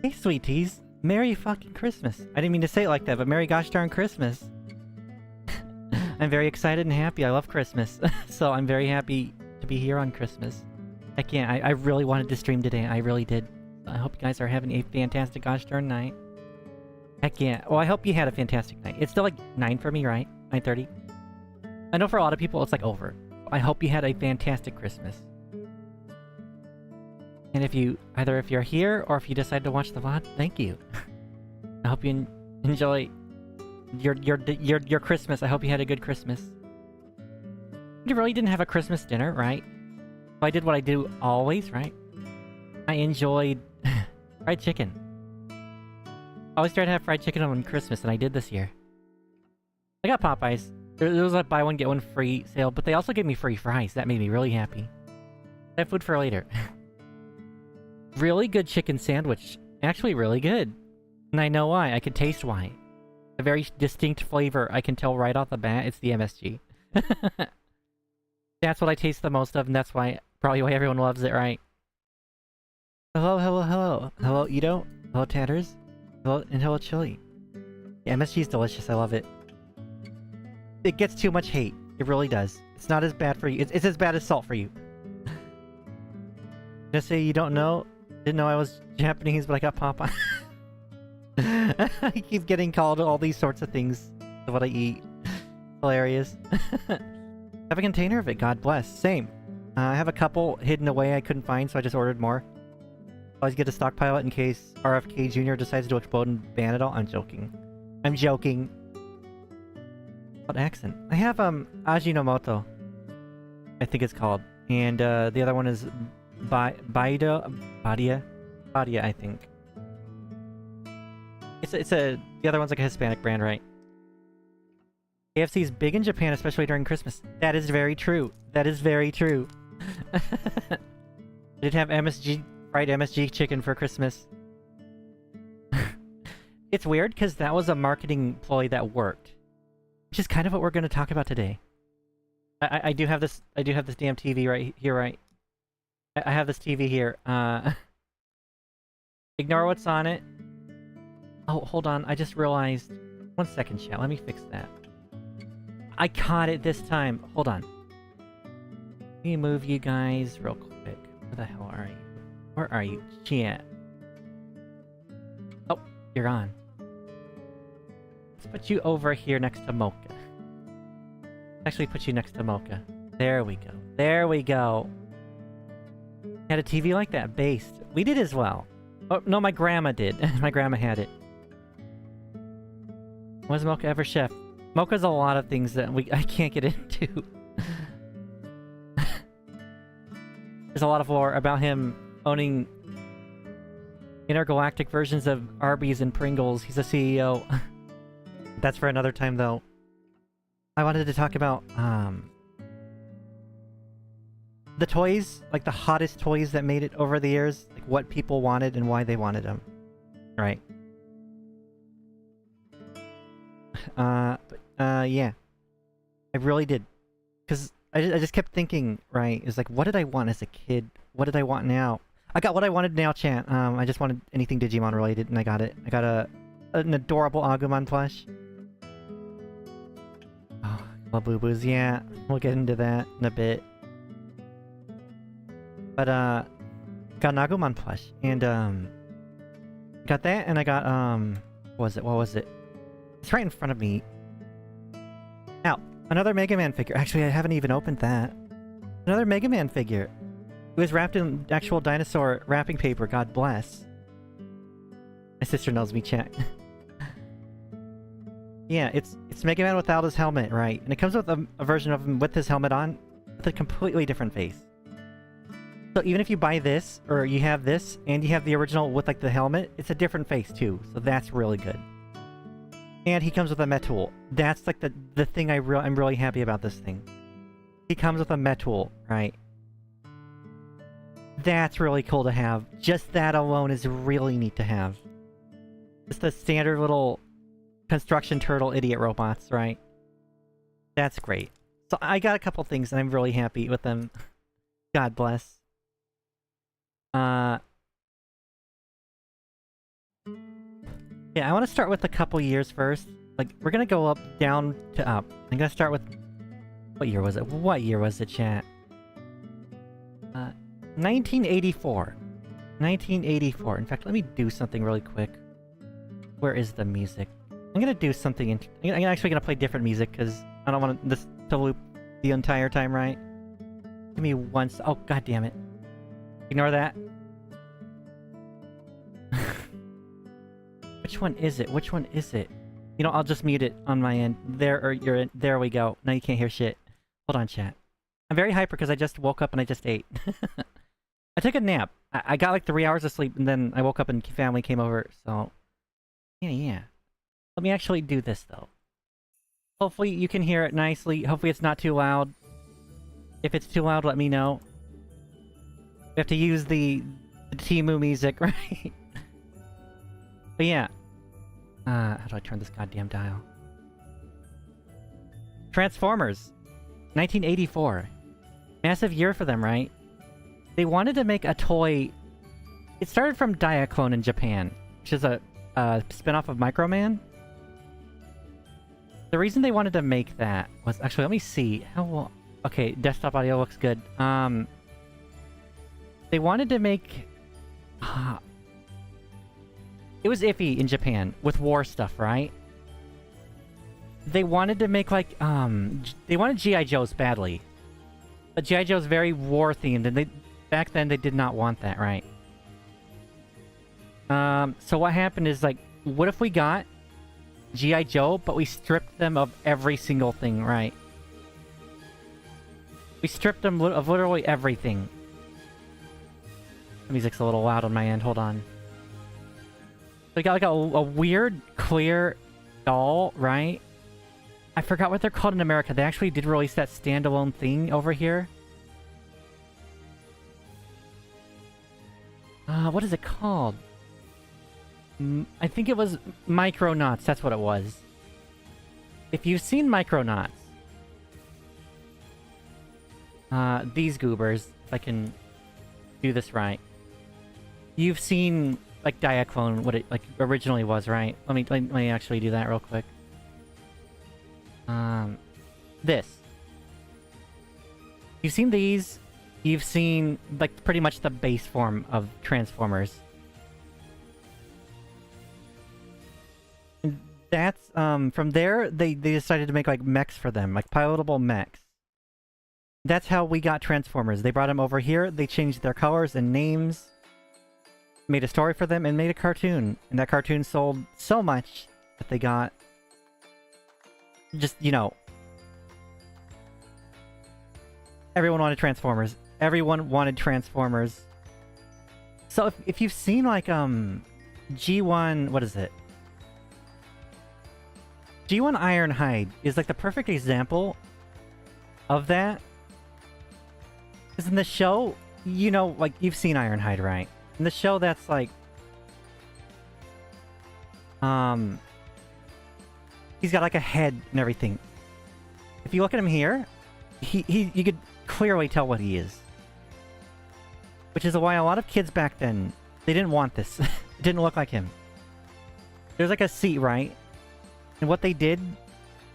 Hey, sweeties. Merry fucking Christmas. I didn't mean to say it like that, but Merry gosh darn Christmas. I'm very excited and happy. I love Christmas. So I'm very happy to be here on Christmas. Heck yeah, I really wanted to stream today. I really did. I hope you guys are having a fantastic gosh darn night. Heck yeah. Well, I hope you had a fantastic night. It's still like 9 for me, right? 9:30? I know for a lot of people it's like over. I hope you had a fantastic Christmas. And if you're here or if you decide to watch the VOD, thank you. I hope you enjoy your Christmas. I hope you had a good Christmas. You really didn't have a Christmas dinner, right? I did what I do always, right? I enjoyed fried chicken. I always try to have fried chicken on Christmas, and I did this year. I got Popeyes. There was a buy one get one free sale, but they also gave me free fries. That made me really happy. I have food for later. Really good chicken sandwich. Actually really good. And I know why. I can taste why. A very distinct flavor. I can tell right off the bat it's the MSG. That's what I taste the most of, and that's probably why everyone loves it, right? Hello, hello, hello. Hello, Ito. Hello, Tatters. Hello, and hello, Chili. Yeah, MSG is delicious. I love it. It gets too much hate. It really does. It's not as bad for you. It's as bad as salt for you. Just say you don't know. Didn't know I was Japanese, but I got Popeye. I keep getting called all these sorts of things of what I eat. Hilarious. Have a container of it, God bless. Same. I have a couple hidden away I couldn't find, so I just ordered more. Always get a stockpile it in case RFK Jr. decides to explode and ban it all. I'm joking. I'm joking. What accent? I have, Ajinomoto. I think it's called. And, the other one is Badia, I think. The other one's like a Hispanic brand, right? KFC is big in Japan, especially during Christmas. That is very true. That is very true. I did have fried MSG chicken for Christmas. It's weird because that was a marketing ploy that worked, which is kind of what we're going to talk about today. I do have this. I do have this damn TV right here, right? I have this TV here. Ignore what's on it. Oh, hold on. I just realized. 1 second, chat. Let me fix that. I caught it this time. Hold on. Let me move you guys real quick. Where the hell are you? Where are you? Chat. Oh, you're on. Let's put you over here next to Mocha. Actually, put you next to Mocha. There we go. There we go. Had a TV like that, based. We did as well. Oh, no, my grandma did. My grandma had it. Was Mocha ever chef? Mocha's a lot of things that I can't get into. There's a lot of lore about him owning intergalactic versions of Arby's and Pringles. He's a CEO. That's for another time, though. I wanted to talk about, the toys, like the hottest toys that made it over the years, like what people wanted and why they wanted them. Right. Yeah. I really did. Because I just kept thinking, right, it's like, what did I want as a kid? What did I want now? I got what I wanted now, chat. I just wanted anything Digimon related, and I got it. I got an adorable Agumon plush. Oh, Labubu's, yeah. We'll get into that in a bit. But, got an Agumon plush, and, got that, and I got, what was it? It's right in front of me. Now, another Mega Man figure. Actually, I haven't even opened that. Another Mega Man figure. It was wrapped in actual dinosaur wrapping paper, God bless. My sister knows me, chat. Yeah, it's Mega Man without his helmet, right? And it comes with a version of him with his helmet on, with a completely different face. So even if you buy this, or you have this, and you have the original with, like, the helmet, it's a different face, too. So that's really good. And he comes with a Metool. That's, like, the thing I'm really happy about this thing. He comes with a Metool, right? That's really cool to have. Just that alone is really neat to have. Just the standard little construction turtle idiot robots, right? That's great. So I got a couple things and I'm really happy with them. God bless. Yeah, I want to start with a couple years first. Like, we're gonna go up, down to up. I'm gonna start with... What year was it? What year was it, chat? 1984. 1984. In fact, let me do something really quick. Where is the music? I'm gonna do something... I'm actually gonna play different music, because I don't want this to loop the entire time, right? Give me once. Oh, god damn it. Ignore that. Which one is it? Which one is it? You know, I'll just mute it on my end. There, or you're in. There we go. Now you can't hear shit. Hold on, chat. I'm very hyper because I just woke up and I just ate. I took a nap. I got like 3 hours of sleep and then I woke up and family came over, so... Yeah. Let me actually do this, though. Hopefully you can hear it nicely. Hopefully it's not too loud. If it's too loud, let me know. We have to use the Temu music, right? But yeah. How do I turn this goddamn dial? Transformers. 1984. Massive year for them, right? They wanted to make a toy... It started from Diaclone in Japan, which is a spin-off of Microman. The reason they wanted to make that was... Actually, let me see. How will... Okay, desktop audio looks good. They wanted to make... It was iffy in Japan with war stuff, right? They wanted to make, like, they wanted G.I. Joes badly. But G.I. Joe's very war-themed, and back then they did not want that, right? So what happened is, like, what if we got G.I. Joe, but we stripped them of every single thing, right? We stripped them of literally everything. The music's a little loud on my end, hold on. We got like a weird, clear doll, right? I forgot what they're called in America. They actually did release that standalone thing over here. What is it called? I think it was Micronauts. That's what it was. If you've seen Micronauts, these goobers, if I can do this right. You've seen like Diaclone, what it like originally was, right? Let me actually do that real quick. This. You've seen these. You've seen like pretty much the base form of Transformers. And that's from there they decided to make like mechs for them, like pilotable mechs. That's how we got Transformers. They brought them over here, they changed their colors and names, made a story for them, and made a cartoon. And that cartoon sold so much that they got... Just, you know... Everyone wanted Transformers. Everyone wanted Transformers. So if you've seen, like, G1... What is it? G1 Ironhide is, like, the perfect example of that. Because in the show, you know, like, you've seen Ironhide, right? In the show, that's like... He's got, like, a head and everything. If you look at him here, you could clearly tell what he is. Which is why a lot of kids back then, they didn't want this. It didn't look like him. There's, like, a seat, right? And what they did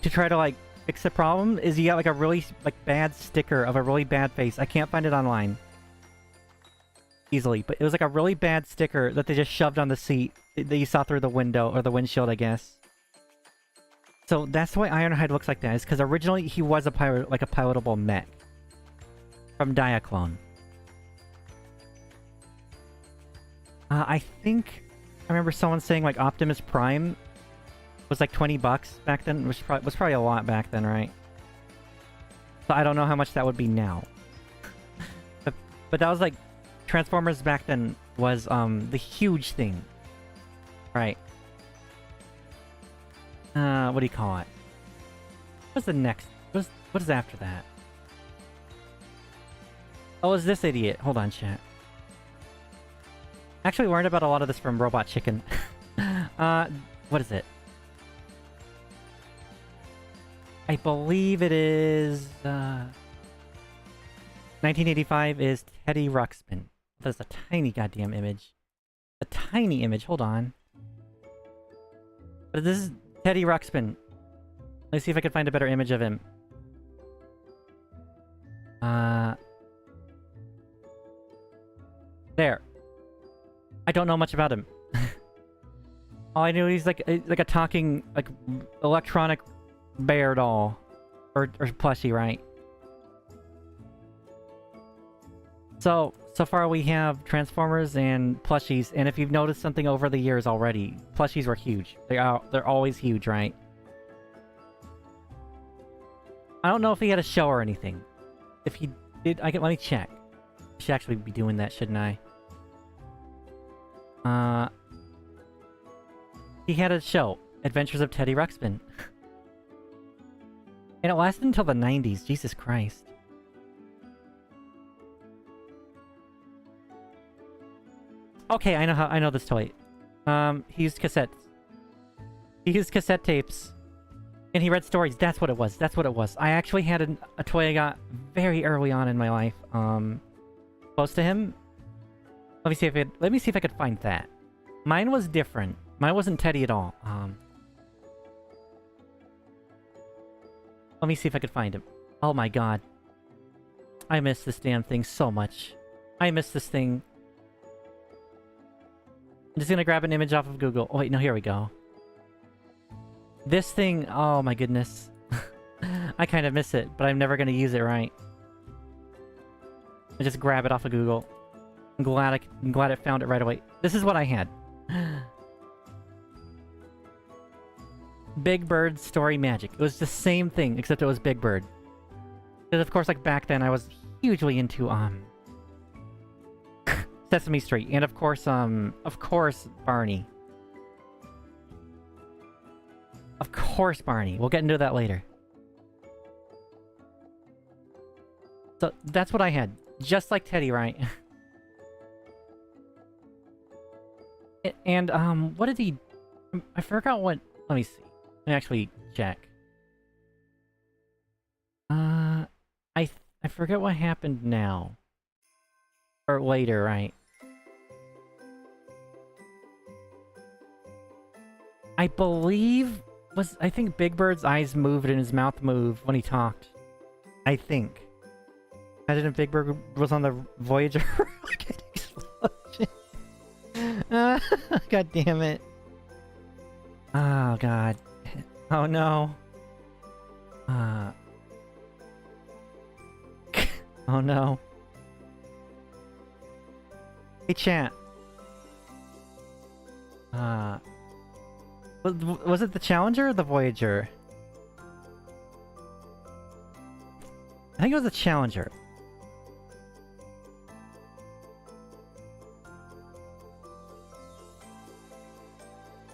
to try to, like, fix the problem is you got, like, a really, like, bad sticker of a really bad face. I can't find it online easily, but it was like a really bad sticker that they just shoved on the seat that you saw through the window, or the windshield, I guess. So that's why Ironhide looks like that, is because originally he was a pilot, like a pilotable mech from Diaclone. I think I remember someone saying like Optimus Prime was like $20 back then, which was probably a lot back then, right? So I don't know how much that would be now. But that was like Transformers back then was the huge thing. Right. What do you call it? What's the next? What is after that? Oh, is this idiot? Hold on, chat. Actually, we learned about a lot of this from Robot Chicken. What is it? I believe it is, 1985 is Teddy Ruxpin. There's a tiny goddamn image. A tiny image, hold on. But this is Teddy Ruxpin. Let's see if I can find a better image of him. There. I don't know much about him. All I know he's like a talking like electronic bear doll or plushie, right? So far we have Transformers and plushies, and if you've noticed something over the years already, plushies were huge. They're always huge, right? I don't know if he had a show or anything. If he did, let me check. I should actually be doing that, shouldn't I? He had a show, Adventures of Teddy Ruxpin. And it lasted until the 90s, Jesus Christ. Okay, I know this toy. He used cassettes. He used cassette tapes. And he read stories. That's what it was. That's what it was. I actually had a toy I got very early on in my life. Close to him. Let me see if I could find that. Mine was different. Mine wasn't Teddy at all. Let me see if I could find him. Oh my god. I miss this damn thing so much. I miss this thing. I'm just gonna grab an image off of Google. Oh wait, no, here we go. This thing, oh my goodness. I kind of miss it, but I'm never gonna use it right. I just grab it off of Google. I'm glad it found it right away. This is what I had. Big Bird Story Magic. It was the same thing, except it was Big Bird. Because of course, like back then, I was hugely into Sesame Street, and of course Barney. Of course Barney. We'll get into that later. So that's what I had, just like Teddy, right? And what did he? I forgot what. Let me see. Let me actually check. I forget what happened now. Or later, right? I believe I think Big Bird's eyes moved and his mouth moved when he talked. I think. Imagine if Big Bird was on the Voyager rocket explosion. God damn it. Oh god. Oh no. Oh no. Hey chat. Was it the Challenger or the Voyager? I think it was the Challenger.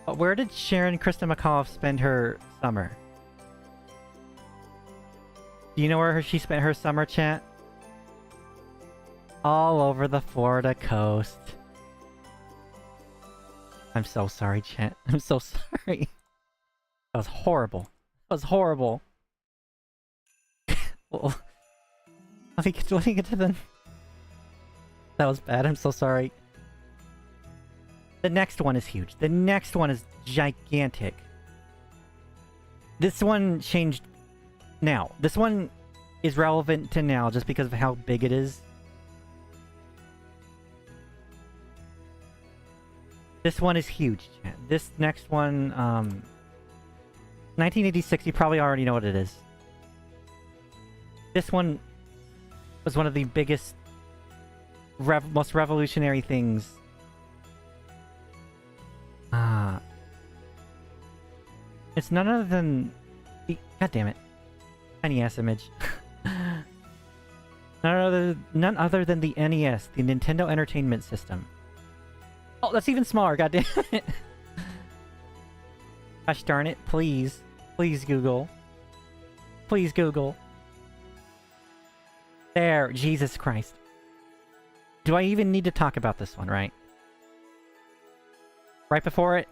Where did Sharon Krista McAuliffe spend her summer? Do you know where she spent her summer, chat? All over the Florida coast. I'm so sorry, chat. I'm so sorry. That was horrible. That was horrible. Well, let me get to the... That was bad. I'm so sorry. The next one is huge. The next one is gigantic. This one changed now. This one is relevant to now just because of how big it is. This one is huge. This next one, 1986, you probably already know what it is. This one was one of the biggest, most revolutionary things. It's none other than the... God damn it. Tiny ass image. None other than the NES, the Nintendo Entertainment System. Oh, that's even smaller, god damn it. Gosh darn it, please. Please, Google. Please, Google. There, Jesus Christ. Do I even need to talk about this one, right? Right before it,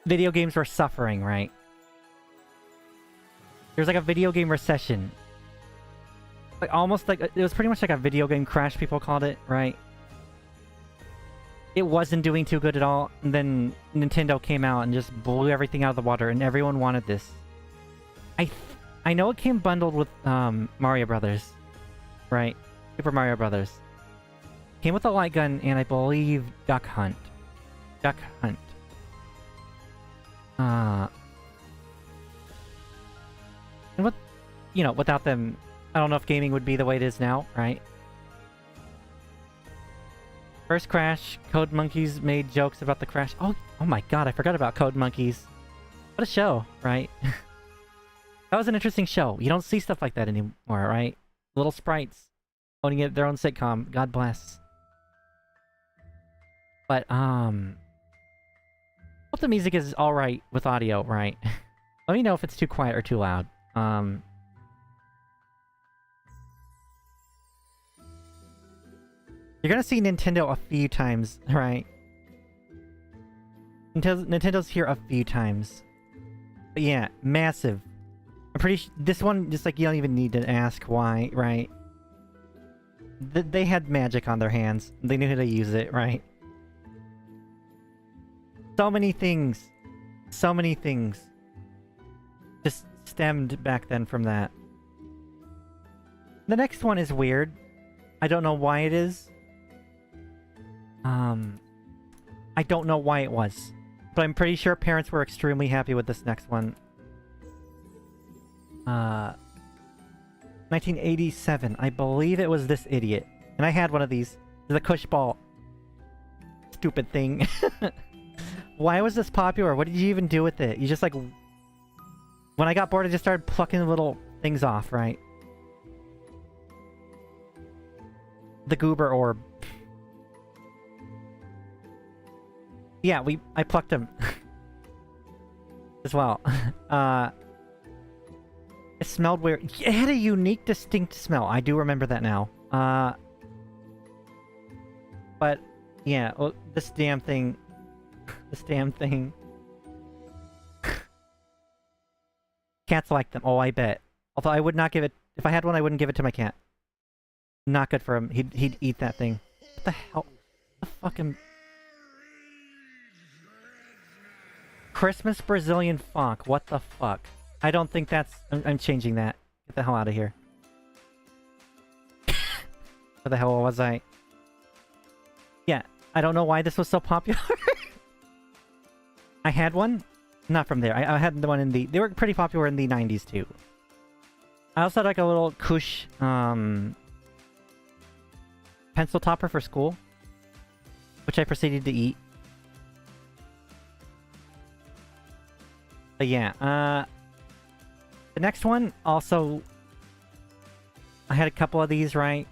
video games were suffering, right? There's like a video game recession. Like almost like, it was pretty much like a video game crash, people called it, right? it wasn't doing too good at all. And then Nintendo came out and just blew everything out of the water, and everyone wanted this. I know it came bundled with Mario Brothers, right? Super Mario Brothers. Came with a light gun and I believe Duck Hunt. Duck Hunt. And what, you know, without them, I don't know if gaming would be the way it is now, right? First crash, Code Monkeys made jokes about the crash. Oh my god, I forgot about Code Monkeys. What a show, right? That was an interesting show. You don't see stuff like that anymore, right? Little sprites owning it their own sitcom. God bless. But, hope the music is alright with audio, right? Let me know if it's too quiet or too loud. You're gonna see Nintendo a few times, right? Nintendo's here a few times. But yeah, massive. I'm pretty sure this one, just like, you don't even need to ask why, right? They had magic on their hands. They knew how to use it, right? So many things. So many things. Just stemmed back then from that. The next one is weird. I don't know why it is. I don't know why it was. But I'm pretty sure parents were extremely happy with this next one. 1987. I believe it was this idiot. And I had one of these. The Cush Ball. Stupid thing. Why was this popular? What did you even do with it? You just like... When I got bored, I just started plucking little things off, right? The Goober Orb. Yeah, I plucked them. As well. It smelled weird. It had a unique, distinct smell. I do remember that now. But, yeah, well, this damn thing... This damn thing... Cats like them. Oh, I bet. Although I would not give it... If I had one, I wouldn't give it to my cat. Not good for him. He'd eat that thing. What the hell? The fucking... Christmas Brazilian funk. What the fuck? I don't think that's... I'm changing that. Get the hell out of here. Where the hell was I? Yeah, I don't know why this was so popular. I had one. Not from there. I had the one in the... They were pretty popular in the 90s, too. I also had, like, a little Kush, pencil topper for school. Which I proceeded to eat. But yeah, the next one, also... I had a couple of these, right?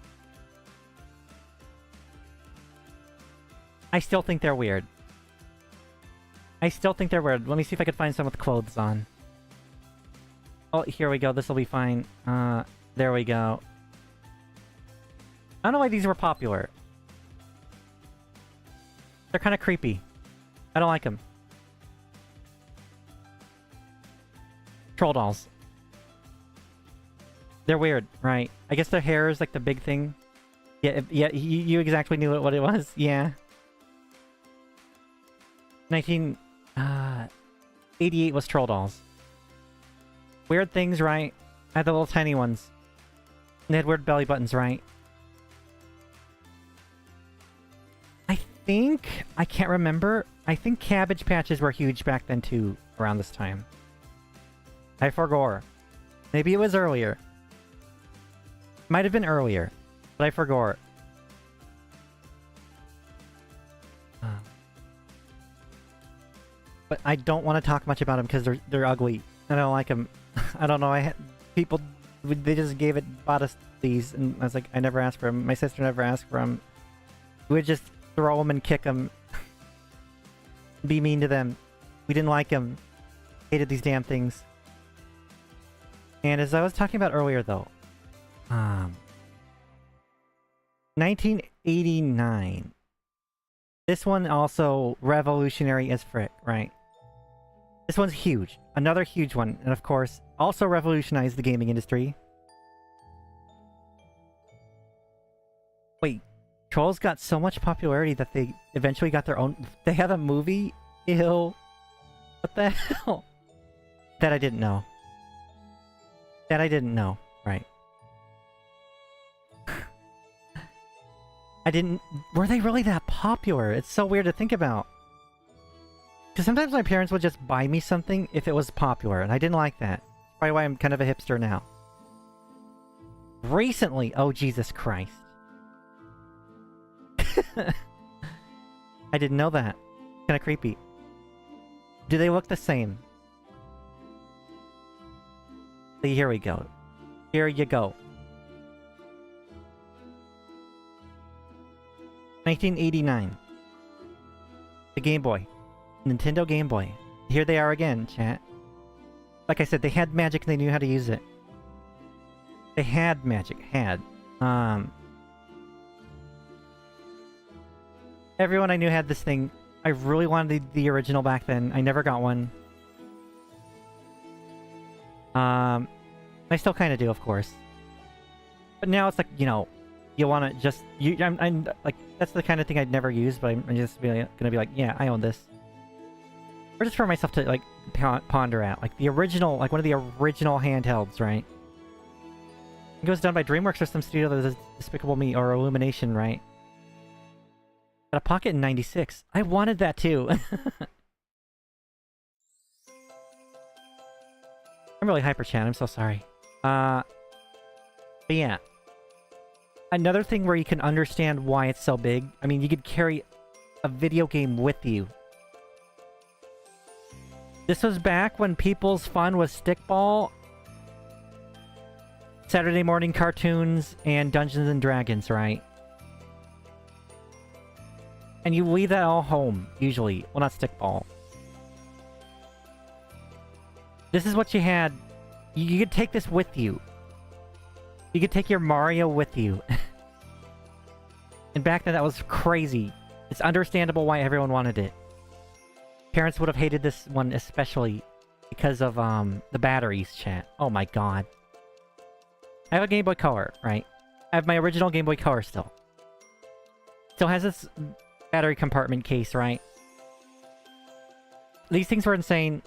I still think they're weird. I still think they're weird. Let me see if I could find some with clothes on. Oh, here we go. This will be fine. There we go. I don't know why these were popular. They're kind of creepy. I don't like them. Troll dolls. They're weird, right? I guess their hair is like the big thing. Yeah, yeah, you exactly knew what it was. Yeah. 1988 was troll dolls. Weird things, right? I had the little tiny ones. And they had weird belly buttons, right? I can't remember. I think Cabbage Patches were huge back then too, around this time. I forgot. Maybe it was earlier. Might have been earlier, but I forgot. But I don't want to talk much about them because they're ugly. I don't like them. I don't know. People, they just bought us these, and I was like, I never asked for them. My sister never asked for them. We would just throw them and kick them. Be mean to them. We didn't like them. Hated these damn things. And as I was talking about earlier, though, 1989. This one also revolutionary as frick, right? This one's huge. Another huge one. And of course, also revolutionized the gaming industry. Wait, Trolls got so much popularity that they eventually got their own... They have a movie? Ew. What the hell? That I didn't know. That I didn't know. Right. I didn't... Were they really that popular? It's so weird to think about. Because sometimes my parents would just buy me something if it was popular, and I didn't like that. Probably why I'm kind of a hipster now. Recently... Oh, Jesus Christ. I didn't know that. Kinda creepy. Do they look the same? See, here we go. Here you go. 1989. The Game Boy. Nintendo Game Boy. Here they are again, chat. Like I said, they had magic and they knew how to use it. They had magic. Had. Everyone I knew had this thing. I really wanted the original back then. I never got one. I still kind of do, of course. But now it's like, you know, you want to just... I'm like, that's the kind of thing I'd never use, but I'm just really gonna be like, yeah, I own this. Or just for myself to, like, ponder at. Like, the original, like, one of the original handhelds, right? It was done by DreamWorks or some studio that was Despicable Me or Illumination, right? Got a Pocket in 96. I wanted that too. I'm really hyper, chat. I'm so sorry. But yeah. Another thing where you can understand why it's so big. I mean, you could carry a video game with you. This was back when people's fun was stickball, Saturday morning cartoons, and Dungeons and Dragons, right? And you leave that all home, usually. Well, not stickball. This is what you had. You could take this with you. You could take your Mario with you. And back then that was crazy. It's understandable why everyone wanted it. Parents would have hated this one especially because of the batteries, chat. Oh my god. I have a Game Boy Color, right? I have my original Game Boy Color still. Still has this battery compartment case, right? These things were insane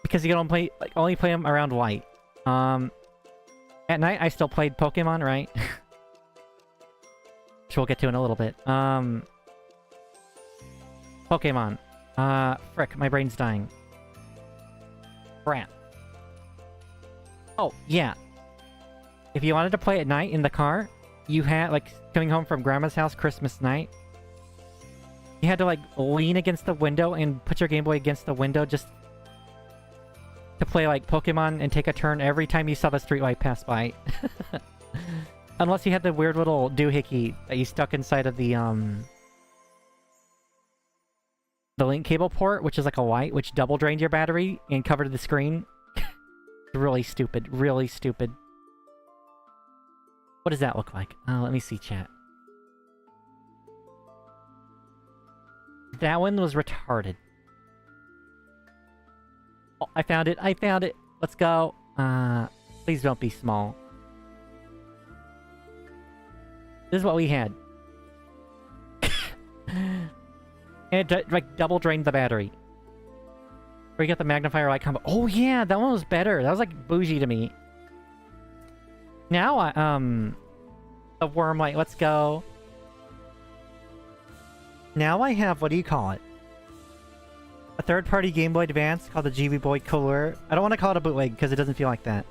because you can only play them around light. At night I still played Pokemon, right? Which we'll get to in a little bit. Pokemon. Frick, my brain's dying. Crap. Oh, yeah. If you wanted to play at night in the car, you had, like, coming home from Grandma's house Christmas night, you had to, like, lean against the window and put your Game Boy against the window just to play, like, Pokemon and take a turn every time you saw the streetlight pass by. Unless you had the weird little doohickey that you stuck inside of the link cable port, which is like a light, which double drained your battery and covered the screen. Really stupid. Really stupid. What does that look like? Let me see, chat. That one was retarded. Oh, I found it. I found it. Let's go. Please don't be small. This is what we had. And it, like, double drained the battery. Where you get the magnifier light combo. Oh yeah, that one was better. That was, like, bougie to me. Now, the worm light, let's go. Now I have, what do you call it? A third-party Game Boy Advance called the GB Boy Color. I don't want to call it a bootleg because it doesn't feel like that.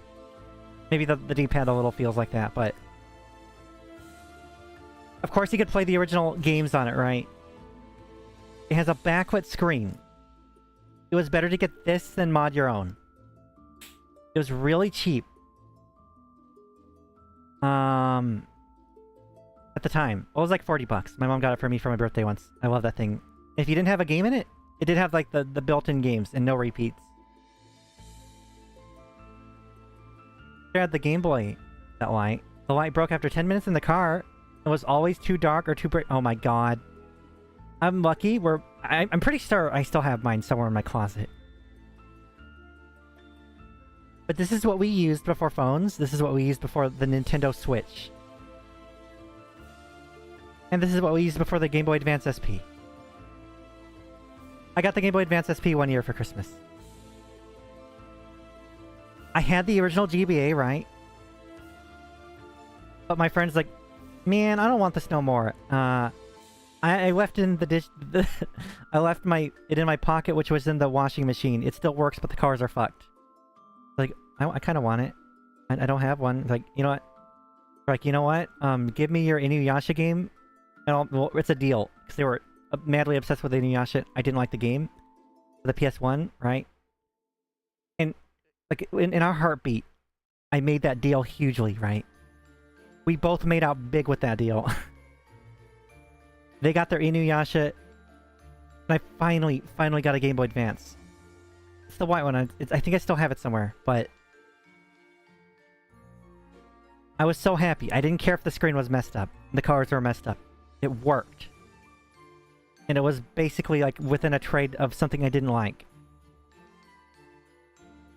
Maybe the D-pad a little feels like that, but... Of course you could play the original games on it, right? It has a backlit screen. It was better to get this than mod your own. It was really cheap. At the time. It was like 40 bucks. My mom got it for me for my birthday once. I love that thing. If you didn't have a game in it, it did have like the built-in games and no repeats. I had the Game Boy, that light. The light broke after 10 minutes in the car. It was always too dark or too bright. Oh my god. I'm lucky. I'm pretty sure I still have mine somewhere in my closet. But this is what we used before phones. This is what we used before the Nintendo Switch. And this is what we used before the Game Boy Advance SP. I got the Game Boy Advance SP 1 year for Christmas. I had the original GBA, right? But my friend's like, man, I don't want this no more. I left in the dish. I left it in my pocket, which was in the washing machine. It still works, but the cars are fucked. Like, I kind of want it. I don't have one. Like, you know what? Like, you know what? Give me your Inuyasha game. And well, it's a deal because they were madly obsessed with Inuyasha. I didn't like the game, the PS1, right? And like in our heartbeat, I made that deal hugely, right? We both made out big with that deal. They got their Inuyasha, and I finally got a Game Boy Advance. It's the white one. I think I still have it somewhere, but I was so happy. I didn't care if the screen was messed up. The colors were messed up. It worked. And it was basically like within a trade of something I didn't like.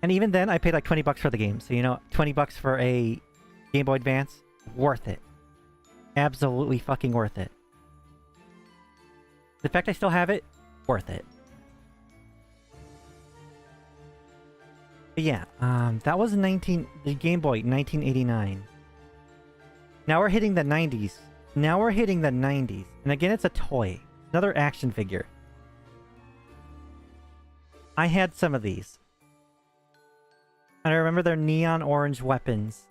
And even then, I paid like 20 bucks for the game. So, you know, 20 bucks for a Game Boy Advance, worth it. Absolutely fucking worth it. The fact I still have it, worth it. But yeah, that was the Game Boy, 1989. Now we're hitting the 90s. Now we're hitting the 90s. And again, it's a toy. Another action figure. I had some of these. And I remember their neon orange weapons.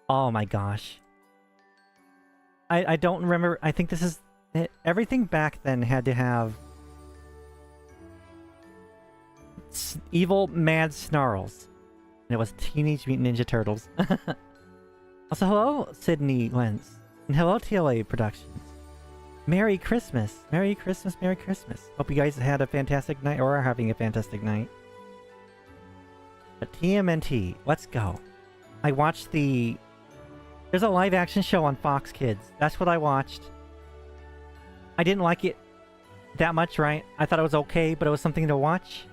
Oh my gosh. I don't remember. I think this is... Everything back then had to have... evil, mad snarls. And it was Teenage Mutant Ninja Turtles. Also, hello, Sydney Lentz. And hello, Teala Productions. Merry Christmas. Merry Christmas, Merry Christmas. Hope you guys had a fantastic night, or are having a fantastic night. But TMNT, let's go. I watched the... There's a live action show on Fox Kids. That's what I watched. I didn't like it that much, right? I thought it was okay, but it was something to watch.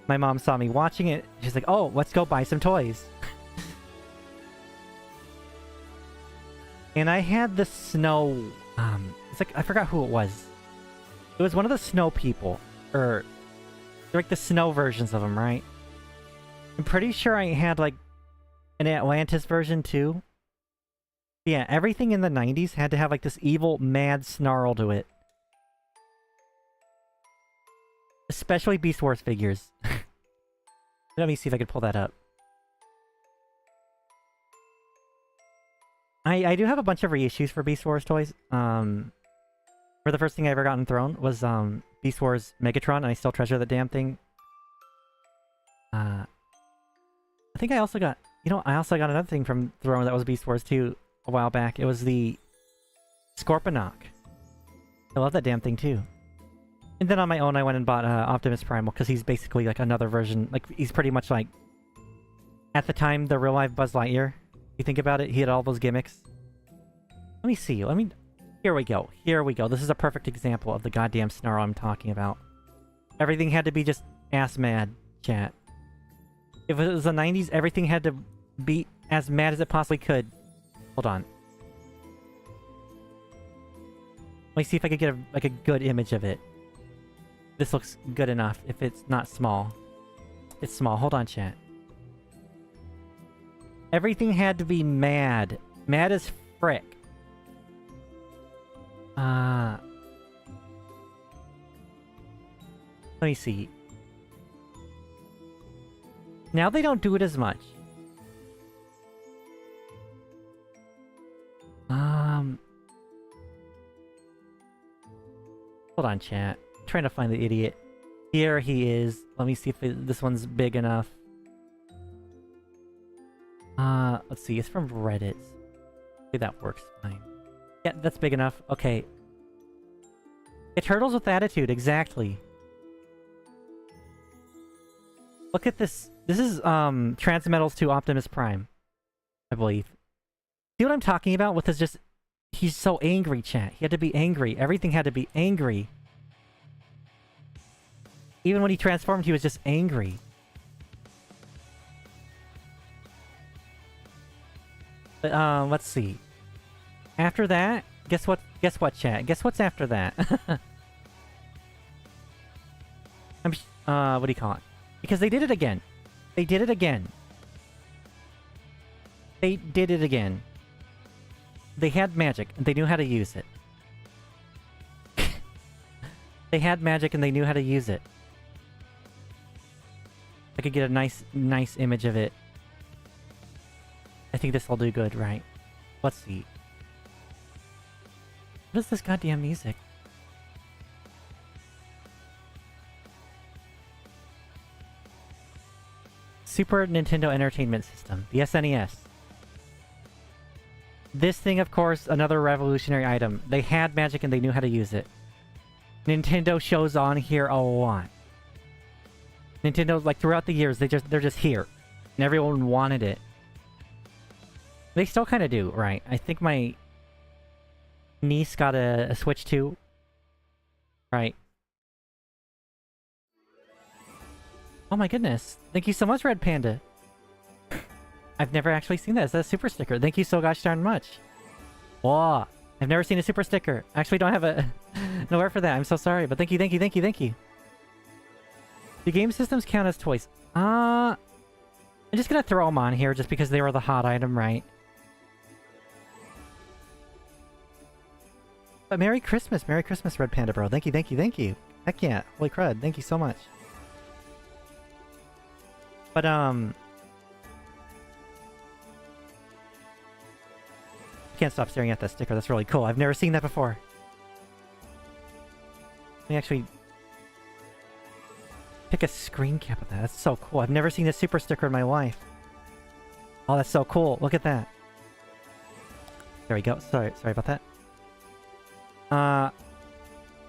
My mom saw me watching it. She's like, oh, let's go buy some toys. And I had the snow... it's like, I forgot who it was. It was one of the snow people. Or... They're like the snow versions of them, right? I'm pretty sure I had like an Atlantis version too. Yeah, everything in the 90s had to have like this evil, mad snarl to it. Especially Beast Wars figures. Let me see if I could pull that up. I do have a bunch of reissues for Beast Wars toys. For the first thing I ever got in Throne was Beast Wars Megatron, and I still treasure the damn thing. I think I also got... You know, I also got another thing from Throne that was Beast Wars 2 a while back. It was the Scorponok. I love that damn thing too. And then on my own, I went and bought Optimus Primal, because he's basically like another version. Like, he's pretty much like... At the time, the real-life Buzz Lightyear. You think about it, he had all those gimmicks. Let me see. Here we go. Here we go. This is a perfect example of the goddamn snarl I'm talking about. Everything had to be just ass mad, chat. If it was the 90s, everything had to be as mad as it possibly could. Hold on. Let me see if I could get a good image of it. This looks good enough if it's not small. It's small. Hold on, chat. Everything had to be mad. Mad as frick. Let me see. Now they don't do it as much. Hold on, chat. I'm trying to find the idiot. Here he is. Let me see if this one's big enough. Let's see. It's from Reddit. Okay, that works fine. Yeah, that's big enough. Okay. It turtles with attitude, exactly. Look at this. This is, Transmetals to Optimus Prime, I believe. See what I'm talking about with this just... He's so angry, chat. He had to be angry. Everything had to be angry. Even when he transformed, he was just angry. But, let's see. After that, Guess what? Guess what, chat? Guess what's after that? What do you call it? Because they did it again. They did it again. They did it again. They had magic, and they knew how to use it. They had magic, and they knew how to use it. I could get a nice image of it. I think this will do good, right? Let's see. What is this goddamn music? Super Nintendo Entertainment System, the SNES. This thing, of course, another revolutionary item. They had magic and they knew how to use it. Nintendo shows on here a lot. Nintendo, like, throughout the years, they're just here. And everyone wanted it. They still kind of do, right? I think my niece got a Switch too. Right. Oh my goodness. Thank you so much, Red Panda. I've never actually seen that. Is that a super sticker? Thank you so gosh darn much. Whoa. I've never seen a super sticker. I actually don't have a nowhere for that. I'm so sorry, but thank you, thank you, thank you, thank you. Do game systems count as toys? I'm just gonna throw them on here just because they were the hot item, right? But Merry Christmas, Red Panda Bro. Thank you, thank you, thank you. Heck yeah, holy crud, thank you so much. But can't stop staring at that sticker. That's really cool. I've never seen that before. Let me actually pick a screen cap of that. That's so cool. I've never seen a super sticker in my life. Oh, that's so cool. Look at that. There we go. Sorry about that.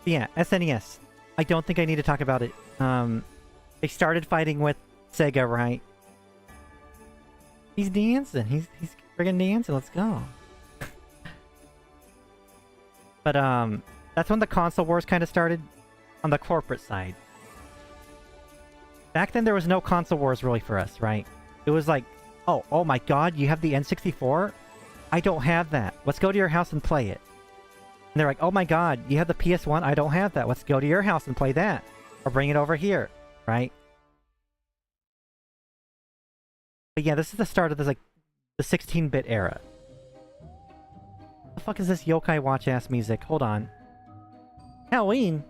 Yeah, SNES. I don't think I need to talk about it. They started fighting with Sega, right? He's dancing. He's friggin' dancing. Let's go. But, that's when the console wars kind of started on the corporate side. Back then, there was no console wars really for us, right? It was like, oh my god, you have the N64? I don't have that. Let's go to your house and play it. And they're like, oh my god, you have the PS1? I don't have that. Let's go to your house and play that. Or bring it over here, right? But yeah, this is the start of this, like, the 16-bit era. What the fuck is this yokai watch-ass music? Hold on. Halloween?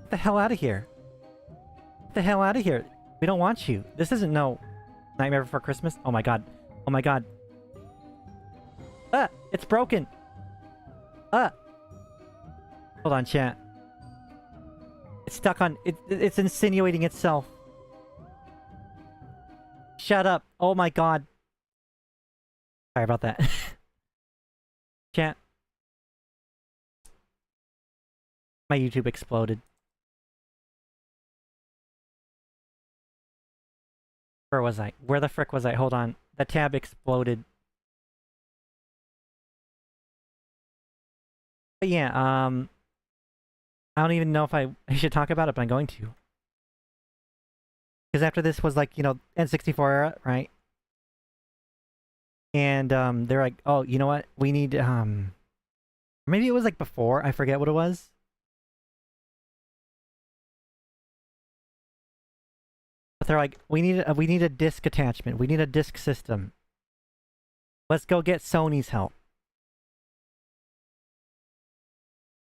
Get the hell out of here. Get the hell out of here. We don't want you. This isn't no Nightmare Before Christmas. Oh my god. Oh my god. Ah! It's broken! Ah! Hold on, chat. It's stuck on... It's insinuating itself. Shut up. Oh my god. Sorry about that. Chat. My YouTube exploded. Where was I? Where the frick was I? Hold on. The tab exploded. But yeah, I don't even know if I should talk about it, but I'm going to. Because after this was like, you know, N64 era, right? And they're like, oh, you know what? We need maybe it was like before, I forget what it was. But they're like, we need a disc attachment. We need a disc system. Let's go get Sony's help.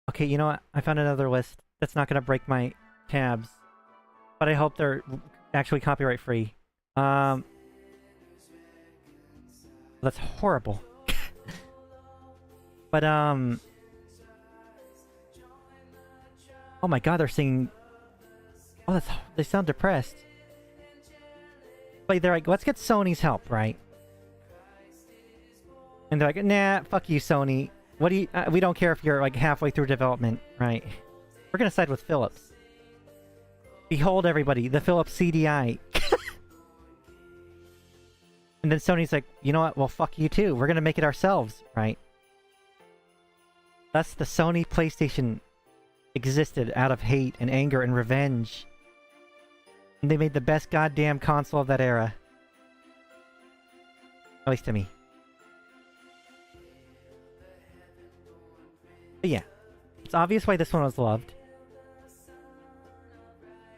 Okay, you know what? I found another list that's not gonna break my tabs. But I hope they're actually copyright free. That's horrible. But oh my god, they're singing. Oh, they sound depressed. But they're like, let's get Sony's help, right? And they're like, nah, fuck you, Sony. What do you? We don't care if you're like halfway through development, right? We're gonna side with Philips. Behold, everybody, the Philips CDI. And then Sony's like, you know what? Well, fuck you too. We're gonna make it ourselves, right? Thus, the Sony PlayStation existed out of hate and anger and revenge. And they made the best goddamn console of that era. At least to me. But yeah. It's obvious why this one was loved.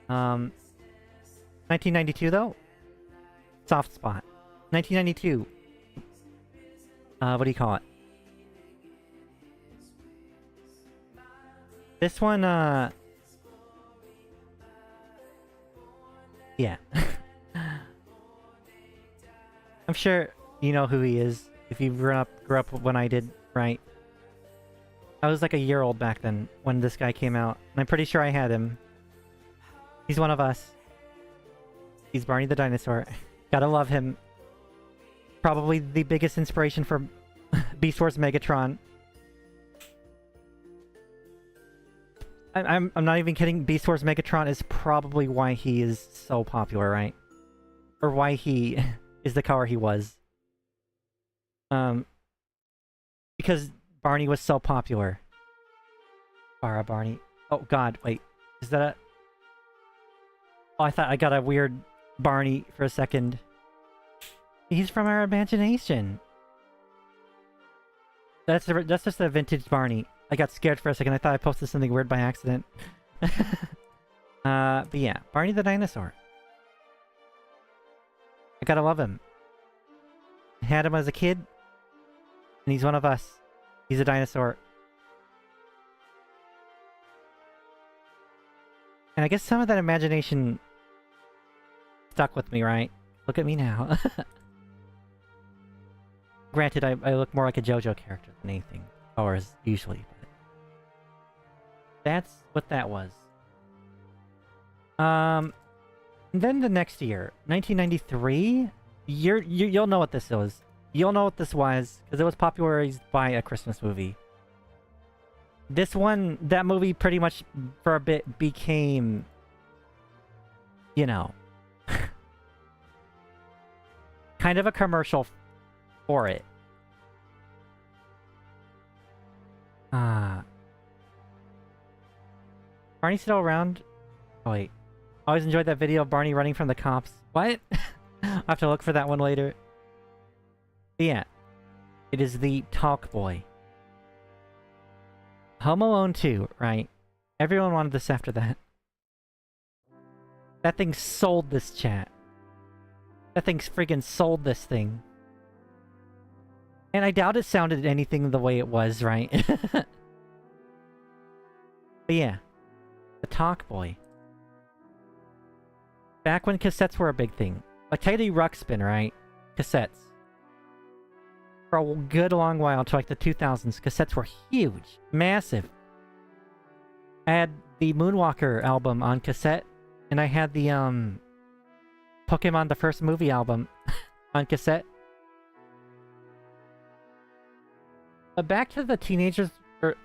1992 though? Soft spot. 1992. What do you call it? This one, yeah. I'm sure you know who he is, if you grew up when I did, right? I was like a year old back then, when this guy came out, and I'm pretty sure I had him. He's one of us. He's Barney the dinosaur. Gotta love him. Probably the biggest inspiration for Beast Wars Megatron. I'm not even kidding. Beast Wars Megatron is probably why he is so popular, right? Or why he is the color he was. Because Barney was so popular. Barney. Oh god, wait. Is that a... Oh, I thought I got a weird Barney for a second. He's from our imagination. That's just a vintage Barney. I got scared for a second. I thought I posted something weird by accident. But yeah, Barney the dinosaur. I gotta love him. I had him as a kid, and he's one of us. He's a dinosaur. And I guess some of that imagination stuck with me, right? Look at me now. Granted, I look more like a JoJo character than anything. Or as usually, but... That's what that was. Then the next year, 1993, you'll know what this is. You'll know what this was, because it was popularized by a Christmas movie. This one, that movie pretty much, for a bit, became... You know... kind of a commercial for it. Barney still around? Oh wait. Always enjoyed that video of Barney running from the cops. What? I'll have to look for that one later. But yeah. It is the Talk Boy. Home Alone 2, right? Everyone wanted this after that. That thing sold this chat. That thing's friggin' sold this thing. And I doubt it sounded anything the way it was, right? But yeah. The Talk Boy. Back when cassettes were a big thing. Like Teddy Ruxpin, right? Cassettes. For a good long while, until like the 2000s, cassettes were huge. Massive. I had the Moonwalker album on cassette. And I had the, Pokemon the First Movie album on cassette. But back to the teenagers, or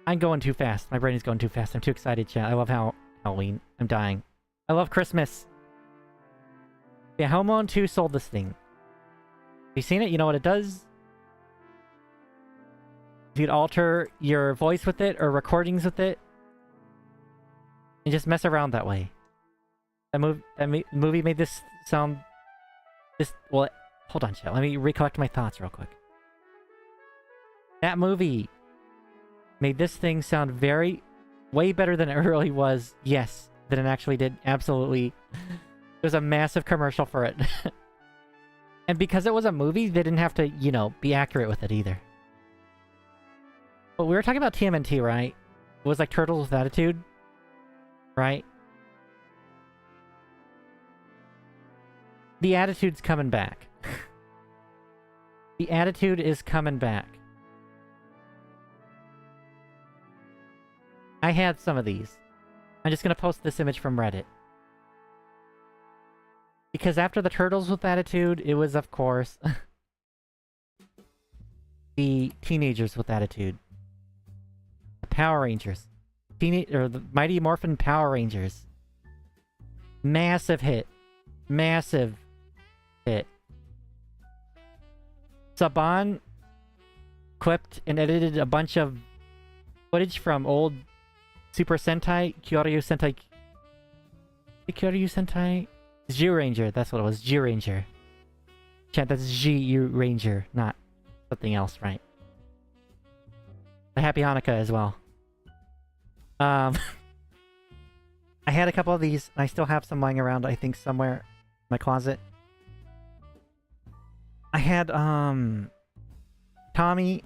I'm going too fast. My brain is going too fast. I'm too excited, chat. I love Halloween. I'm dying. I love Christmas. Yeah, Home Alone 2 sold this thing. Have you seen it? You know what it does? You can alter your voice with it, or recordings with it. And just mess around that way. That movie made this sound... Well, hold on, chat. Let me recollect my thoughts real quick. That movie made this thing sound way better than it really was. Yes, than it actually did. Absolutely. There's a massive commercial for it. And because it was a movie, they didn't have to, you know, be accurate with it either. But we were talking about TMNT, right? It was like Turtles with Attitude. Right? The attitude's coming back. The attitude is coming back. I had some of these. I'm just gonna post this image from Reddit. Because after the Turtles with Attitude, it was, of course, the Teenagers with Attitude. The Power Rangers. The Mighty Morphin Power Rangers. Massive hit. Massive hit. Saban clipped and edited a bunch of footage from old Super Sentai, Kyoryu Sentai... Zyuranger, that's what it was, Zyuranger. Chat, that's G-U Ranger, not something else, right? A happy Hanukkah as well. I had a couple of these, and I still have some lying around, I think, somewhere in my closet. I had, Tommy.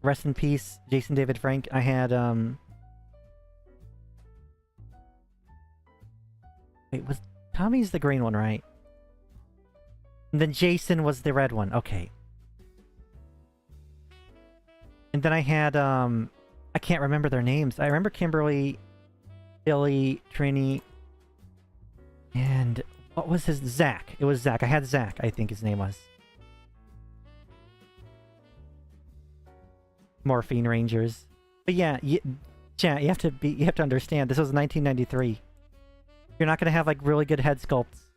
Rest in peace, Jason David Frank. I had, wait, was Tommy's the green one, right? And then Jason was the red one. Okay. And then I had, I can't remember their names. I remember Kimberly, Billy, Trini, and what was his... Zach. It was Zach. I had Zach, I think his name was. Morphine Rangers. But yeah, chat, you have to understand, this was 1993. You're not gonna have, like, really good head sculpts.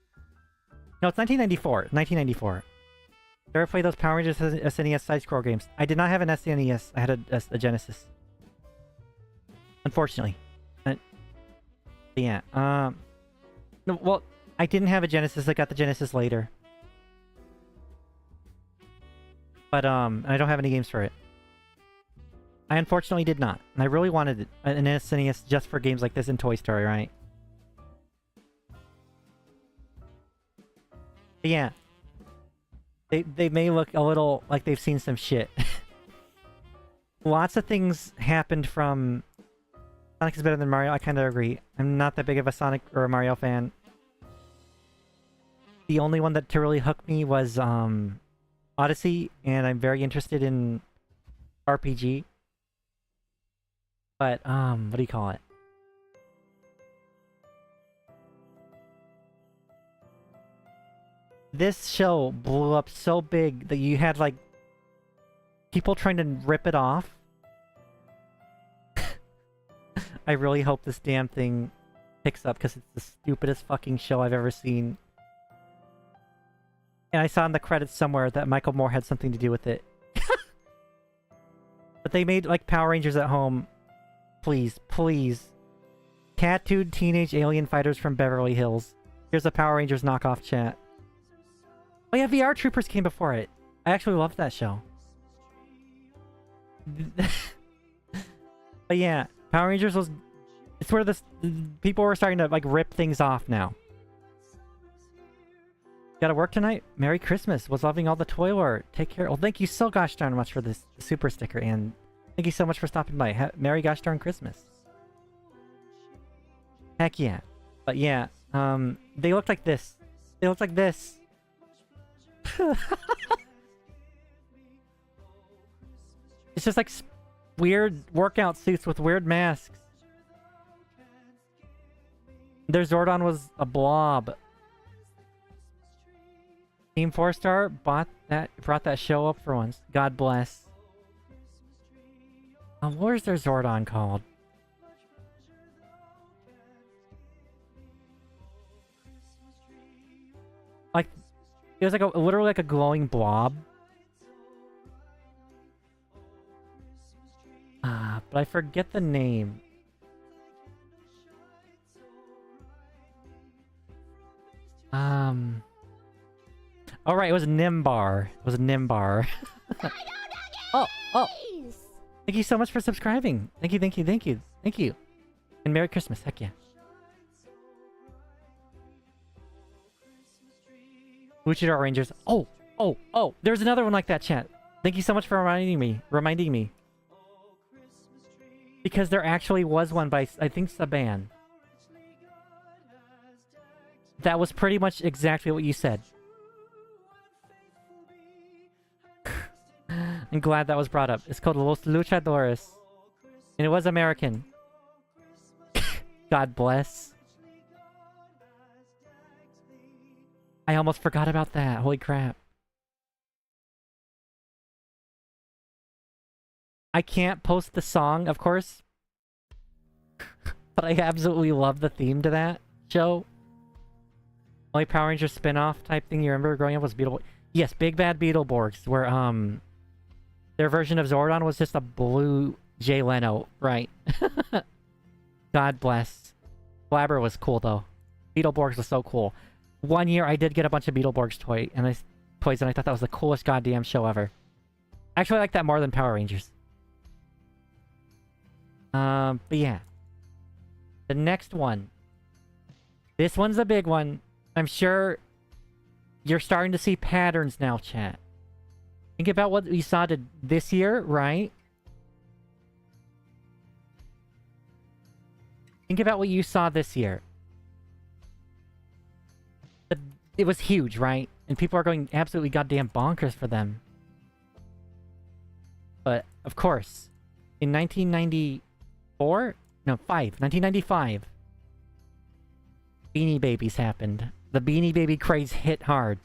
No, it's 1994. 1994. Ever play those Power Rangers SNES side-scroll games? I did not have an SNES. I had a Genesis. Unfortunately. Yeah. No, well, I didn't have a Genesis. I got the Genesis later. But, I don't have any games for it. I unfortunately did not. And I really wanted an SNES just for games like this in Toy Story, right? But yeah. They may look a little like they've seen some shit. Lots of things happened from... Sonic is better than Mario, I kinda agree. I'm not that big of a Sonic or a Mario fan. The only one that to really hook me was Odyssey, and I'm very interested in RPG. But, what do you call it? This show blew up so big that you had, like, people trying to rip it off. I really hope this damn thing picks up, because it's the stupidest fucking show I've ever seen. And I saw in the credits somewhere that Michael Moore had something to do with it. But they made, like, Power Rangers at home. Please, please. Tattooed teenage alien fighters from Beverly Hills. Here's a Power Rangers knockoff, chat. Oh yeah, VR Troopers came before it. I actually loved that show. But yeah, Power Rangers was... It's where people were starting to, like, rip things off now. Gotta work tonight? Merry Christmas. Was loving all the toy lore. Take care. Well, thank you so gosh darn much for this super sticker, and thank you so much for stopping by. Merry gosh darn Christmas. Heck yeah. But yeah, they looked like this. They looked like this. It's just like weird workout suits with weird masks. Their Zordon was a blob. Team 4-Star brought that show up for once. God bless. What is their Zordon called? Like, it was like literally like a glowing blob. But I forget the name. Oh right, it was Nimbar. It was Nimbar. Oh! Thank you so much for subscribing. Thank you, thank you, thank you, thank you. And Merry Christmas, heck yeah. Wichita Rangers. Oh! There's another one like that, chat. Thank you so much for reminding me. Because there actually was one by, I think, Saban. That was pretty much exactly what you said. I'm glad that was brought up. It's called Los Luchadores. And it was American. God bless. I almost forgot about that. Holy crap. I can't post the song, of course. But I absolutely love the theme to that show. Only Power Rangers spin-off type thing you remember growing up was Beetleborgs. Yes, Big Bad Beetleborgs, where, their version of Zordon was just a blue Jay Leno, right? God bless. Flabber was cool, though. Beetleborgs was so cool. one year I did get a bunch of Beetleborgs toys, and I thought that was the coolest goddamn show ever. Actually, I like that more than Power Rangers. But yeah. The next one. This one's a big one. I'm sure you're starting to see patterns now, chat. Think about what we saw this year, right? Think about what you saw this year. It was huge, right? And people are going absolutely goddamn bonkers for them. But, of course, in 1995, Beanie Babies happened. The Beanie Baby craze hit hard.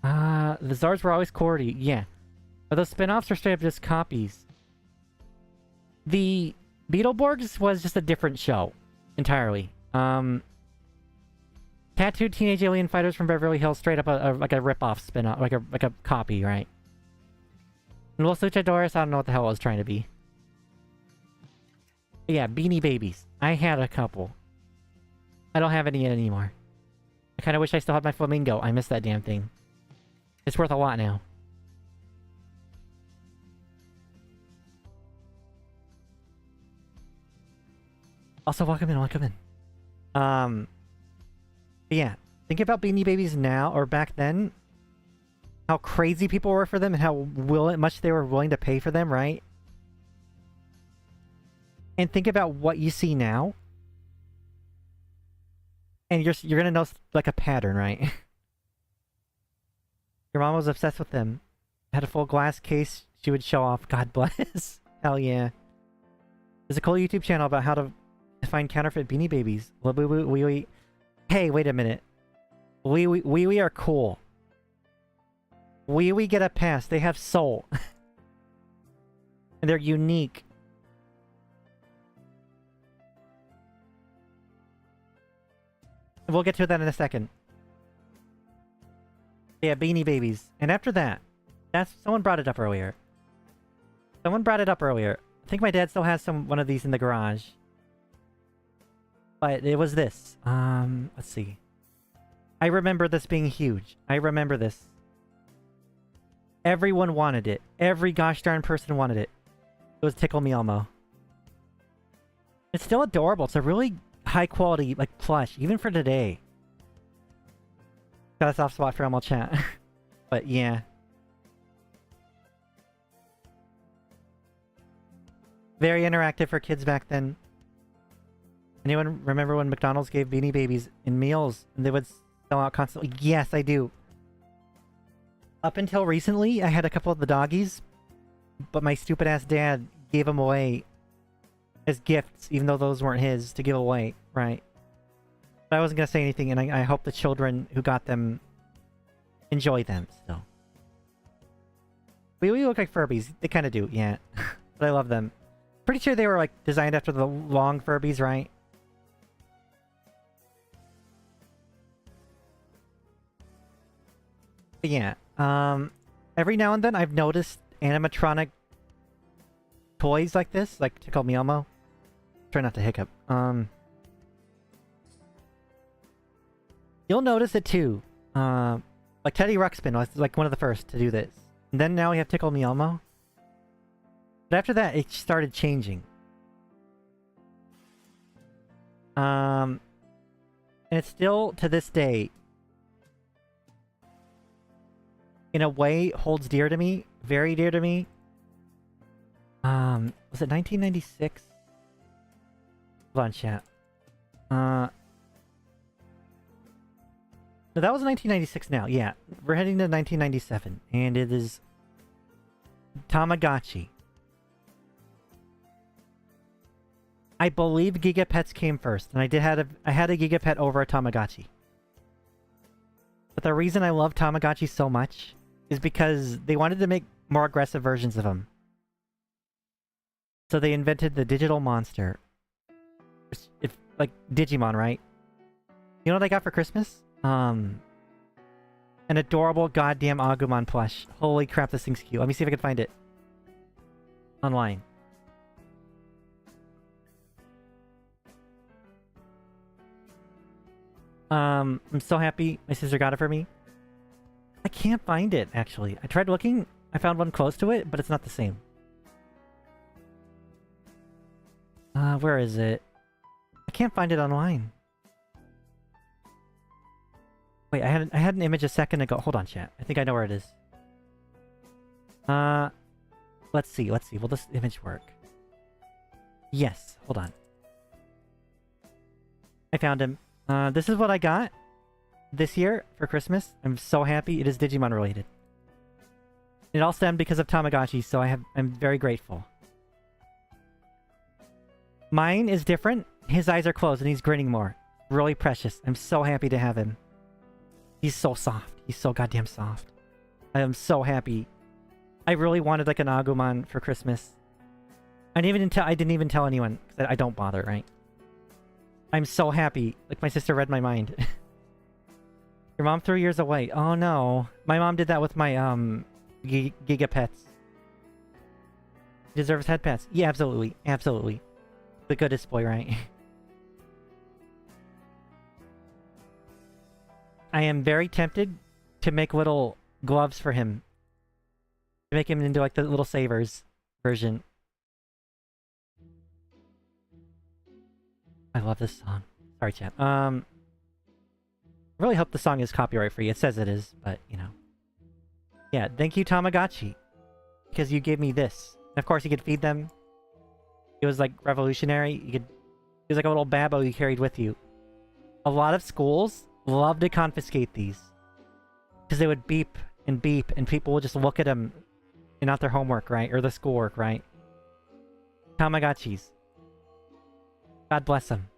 The Zards were always cordy, yeah. But those spin-offs are straight up just copies. The Beetleborgs was just a different show. Entirely. Tattooed Teenage Alien Fighters from Beverly Hills, straight up like a rip-off spin-off, like a copy, right? And Los Luchadores, I don't know what the hell I was trying to be. But yeah, Beanie Babies. I had a couple. I don't have any anymore. I kind of wish I still had my flamingo. I miss that damn thing. It's worth a lot now. Also, welcome in. But yeah, think about Beanie Babies now, or back then. How crazy people were for them, and how much they were willing to pay for them, right? And think about what you see now. And you're gonna know, like, a pattern, right? Your mom was obsessed with them. Had a full glass case she would show off. God bless. Hell yeah. There's a cool YouTube channel about how to find counterfeit Beanie Babies. Hey, wait a minute. We are cool. We get a pass. They have soul. And they're unique. We'll get to that in a second. Yeah, Beanie Babies. And after that, someone brought it up earlier. I think my dad still has one of these in the garage. But it was this. Let's see. I remember this being huge. I remember this. Everyone wanted it. Every gosh darn person wanted it. It was Tickle Me Elmo. It's still adorable. It's a really high quality, like, plush, even for today. Got a soft spot for Elmo chat. But yeah. Very interactive for kids back then. Anyone remember when McDonald's gave Beanie Babies in meals and they would sell out constantly? Yes, I do. Up until recently, I had a couple of the doggies, but my stupid ass dad gave them away as gifts, even though those weren't his to give away, right? But I wasn't gonna say anything, and I hope the children who got them enjoy them still. We look like Furbies. They kind of do, yeah. But I love them. Pretty sure they were, like, designed after the long Furbies, right? But yeah. Every now and then I've noticed animatronic toys like this, like Tickle Me Elmo. Try not to hiccup. You'll notice it too. Like Teddy Ruxpin was like one of the first to do this. And then now we have Tickle Me Elmo. But after that, it started changing. And it still, to this day, in a way, holds dear to me. Very dear to me. Was it 1996? Hold on, chat. No, that was 1996 now. Yeah, we're heading to 1997. And it is Tamagotchi. I believe Gigapets came first. And I had a Gigapet over a Tamagotchi. But the reason I love Tamagotchi so much is because they wanted to make more aggressive versions of them. So they invented the digital monster. It's like Digimon, right? You know what I got for Christmas? An adorable goddamn Agumon plush. Holy crap, this thing's cute. Let me see if I can find it online. I'm so happy my sister got it for me. I can't find it, actually. I tried looking. I found one close to it, but it's not the same. Where is it? I can't find it online. Wait, I had an image a second ago. Hold on, chat. I think I know where it is. Let's see. Will this image work? Yes. Hold on. I found him. This is what I got this year for Christmas. I'm so happy. It is Digimon related. It all stemmed because of Tamagotchi, so I'm very grateful. Mine is different. His eyes are closed and he's grinning more. Really precious. I'm so happy to have him. He's so soft. He's so goddamn soft. I am so happy. I really wanted like an Agumon for Christmas. I didn't even tell anyone because I don't bother, right? I'm so happy. Like my sister read my mind. Your mom threw yours away. Oh no. My mom did that with my Giga Pets. He deserves head pets. Yeah, absolutely. Absolutely. The goodest boy, right? I am very tempted to make little gloves for him. To make him into like the little savers version. I love this song. Sorry, chat. I really hope the song is copyright free. It says it is, but you know. Yeah, thank you, Tamagotchi. Because you gave me this. And of course, you could feed them. It was like revolutionary. It was like a little babbo you carried with you. A lot of schools love to confiscate these. Because they would beep, and people would just look at them and not their homework, right? Or the schoolwork, right? Tamagotchis. God bless them.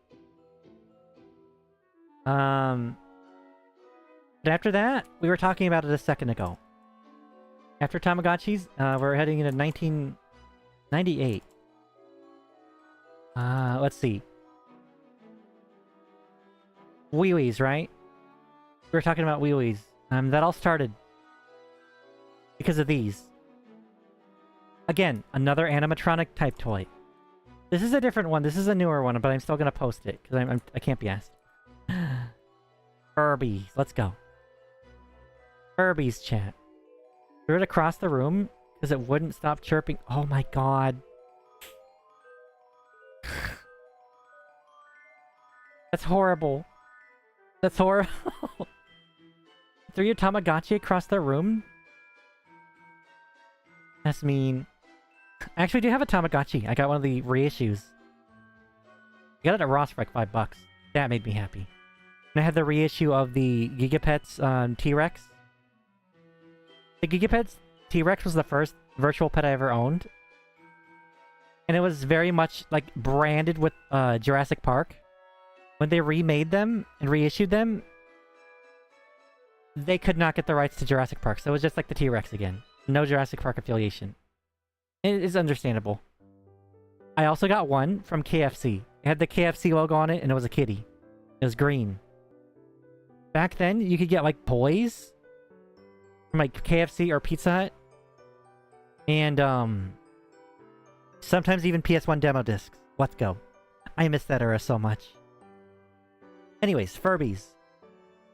But after that, we were talking about it a second ago. After Tamagotchis, we're heading into 1998. Let's see. Wee-wees, right? We were talking about wee-wees. That all started because of these. Again, another animatronic type toy. This is a different one. This is a newer one, but I'm still gonna post it because I can't be asked. Furbies. Let's go. Furbies, chat. Threw it across the room because it wouldn't stop chirping. Oh my god. That's horrible. That's horrible. Threw your Tamagotchi across the room? That's mean. I actually do have a Tamagotchi. I got one of the reissues. I got it at Ross for like $5. That made me happy. And I had the reissue of the Gigapets T-Rex. The Gigapets T-Rex was the first virtual pet I ever owned. And it was very much like branded with Jurassic Park. When they remade them and reissued them, they could not get the rights to Jurassic Park. So it was just like the T-Rex again. No Jurassic Park affiliation. It is understandable. I also got one from KFC. It had the KFC logo on it and it was a kitty. It was green. Back then, you could get like toys from like KFC or Pizza Hut. And sometimes even PS1 demo discs. Let's go. I miss that era so much. Anyways, Furbies.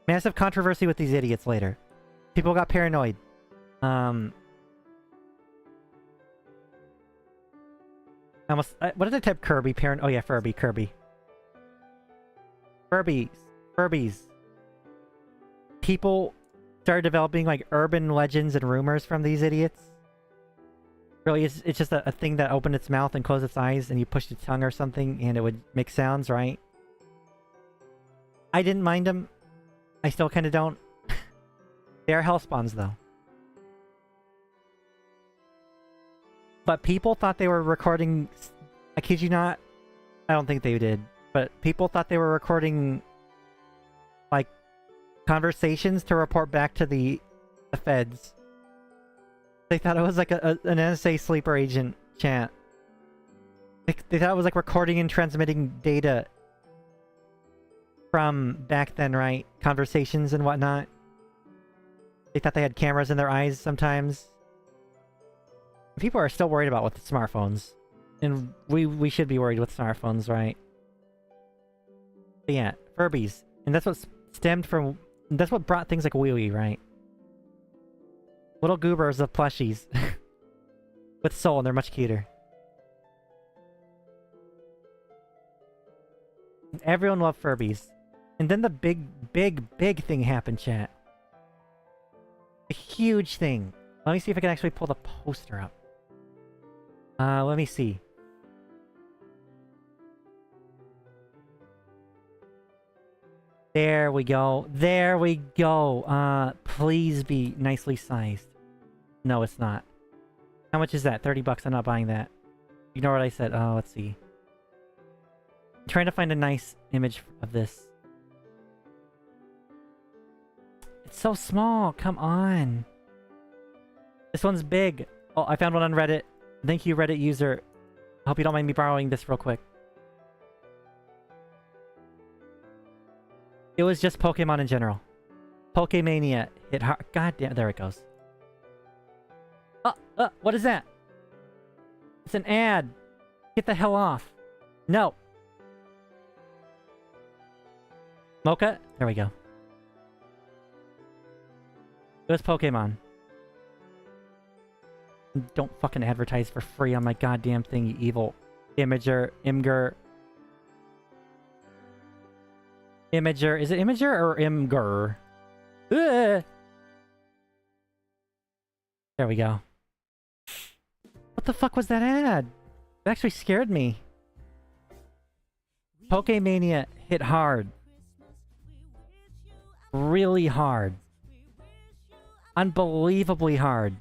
Massive controversy with these idiots later. People got paranoid. What did I type? Kirby? Oh yeah, Kirby. Furbies. People started developing like urban legends and rumors from these idiots. Really, it's just a thing that opened its mouth and closed its eyes and you pushed its tongue or something and it would make sounds, right? I didn't mind them. I still kind of don't. They are hellspawns, though. But people thought they were recording... I kid you not. I don't think they did. But people thought they were recording... like, conversations to report back to the feds. They thought it was like an NSA sleeper agent chat. They thought it was like recording and transmitting data from back then, right? Conversations and whatnot. They thought they had cameras in their eyes sometimes. People are still worried about with smartphones. And we should be worried with smartphones, right? But yeah, Furbies. And that's what stemmed from... That's what brought things like Wee Wee, right? Little goobers of plushies. With soul, and they're much cuter. Everyone loved Furbies. And then the big thing happened, chat. A huge thing. Let me see if I can actually pull the poster up. Let me see. There we go. There we go. Please be nicely sized. No, it's not. How much is that? 30 bucks. I'm not buying that. Ignore what I said. Oh, let's see. I'm trying to find a nice image of this. It's so small. Come on. This one's big. Oh, I found one on Reddit. Thank you, Reddit user. I hope you don't mind me borrowing this real quick. It was just Pokemon in general. Pokemania hit hard. God damn, there it goes. What is that? It's an ad. Get the hell off. No. Mocha? There we go. It was Pokemon. Don't fucking advertise for free on my goddamn thing, you evil Imager. Imager. Is it Imager or Imgur? Ugh. There we go. What the fuck was that ad? It actually scared me. Pokemania hit hard. Really hard. Unbelievably hard.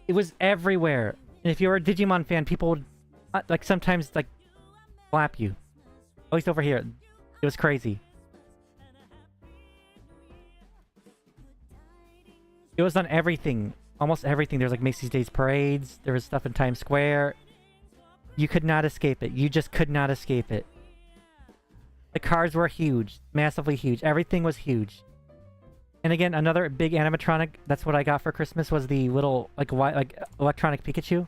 It was everywhere. And if you were a Digimon fan, people would, like, sometimes, like, slap you. At least over here. It was crazy. It was on everything. Almost everything. There was, like, Macy's Days parades. There was stuff in Times Square. You could not escape it. You just could not escape it. The cars were huge. Massively huge. Everything was huge. And again, another big animatronic, that's what I got for Christmas, was the little, like electronic Pikachu.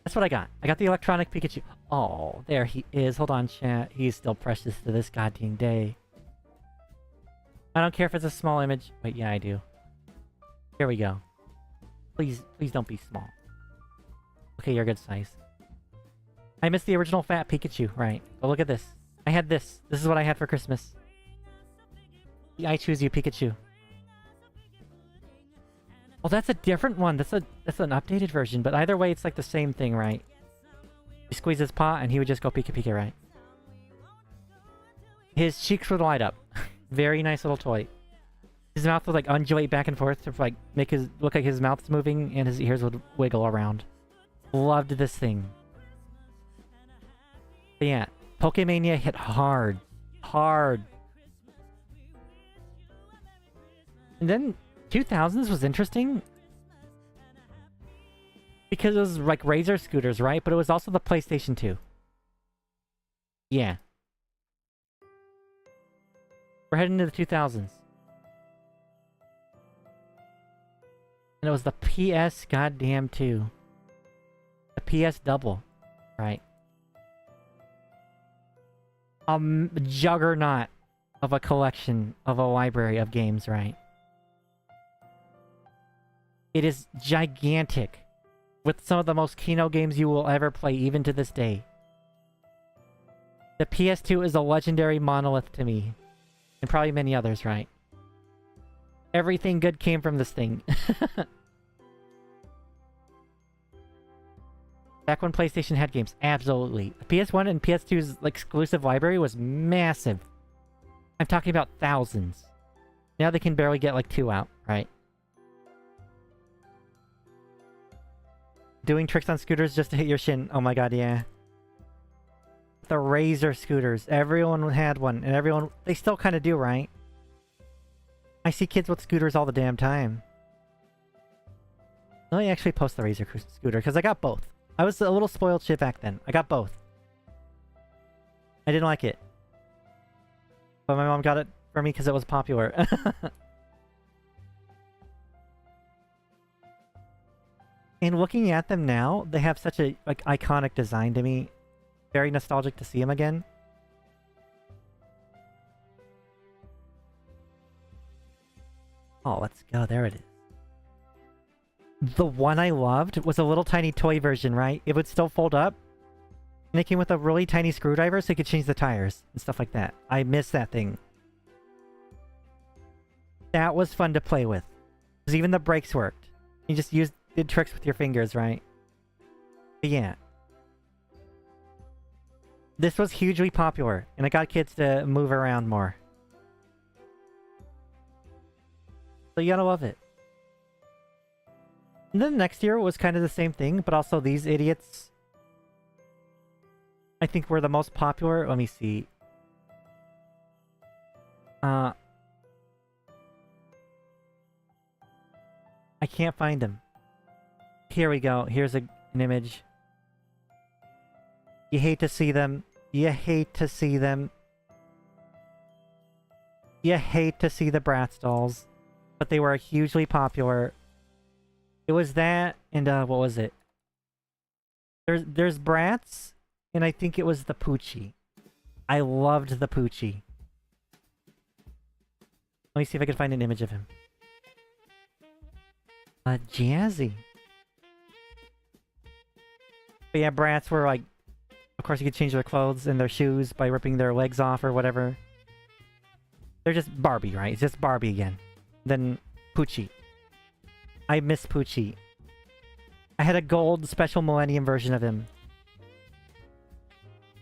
That's what I got. I got the electronic Pikachu. Oh, there he is. Hold on, chat. He's still precious to this goddamn day. I don't care if it's a small image. Wait, yeah, I do. Here we go. Please don't be small. Okay, you're good size. I missed the original fat Pikachu, right. But look at this. I had this. This is what I had for Christmas. I choose you, Pikachu. Oh, that's a different one. That's an updated version. But either way, it's like the same thing, right? You squeeze his paw, and he would just go Pika Pika, right? His cheeks would light up. Very nice little toy. His mouth would like undulate back and forth to like make his look like his mouth's moving, and his ears would wiggle around. Loved this thing. But yeah. Pokemania hit hard. Hard. And then 2000s was interesting. Because it was like Razor scooters, right? But it was also the PlayStation 2. Yeah. We're heading into the 2000s. And it was the PS goddamn 2. The PS double. Right. Juggernaut of a collection of a library of games, right? It is gigantic, with some of the most Kino games you will ever play, even to this day. The PS2 is a legendary monolith to me, and probably many others, right? Everything good came from this thing. Back when PlayStation had games, absolutely. The PS1 and PS2's like, exclusive library was massive. I'm talking about thousands. Now they can barely get like 2 out, right? Doing tricks on scooters just to hit your shin. Oh my god, yeah. The Razor scooters. Everyone had one, and everyone... They still kind of do, right? I see kids with scooters all the damn time. Let me actually post the Razor scooter, because I got both. I was a little spoiled shit back then. I got both. I didn't like it. But my mom got it for me because it was popular. And looking at them now, they have such a like iconic design to me. Very nostalgic to see them again. Oh, let's go. There it is. The one I loved was a little tiny toy version, right? It would still fold up. And it came with a really tiny screwdriver so you could change the tires and stuff like that. I miss that thing. That was fun to play with. Because even the brakes worked. You just did tricks with your fingers, right? But yeah. This was hugely popular. And it got kids to move around more. So you gotta love it. And then next year was kind of the same thing, but also these idiots I think were the most popular. Let me see. I can't find them. Here we go. Here's an image. You hate to see them. You hate to see them. You hate to see the Bratz dolls. But they were hugely popular. It was that, and what was it? There's Bratz, and I think it was the Poochie. I loved the Poochie. Let me see if I can find an image of him. Jazzy. But yeah, Bratz were like... Of course you could change their clothes and their shoes by ripping their legs off or whatever. They're just Barbie, right? It's just Barbie again. Then Poochie. I miss Poochie. I had a gold special Millennium version of him.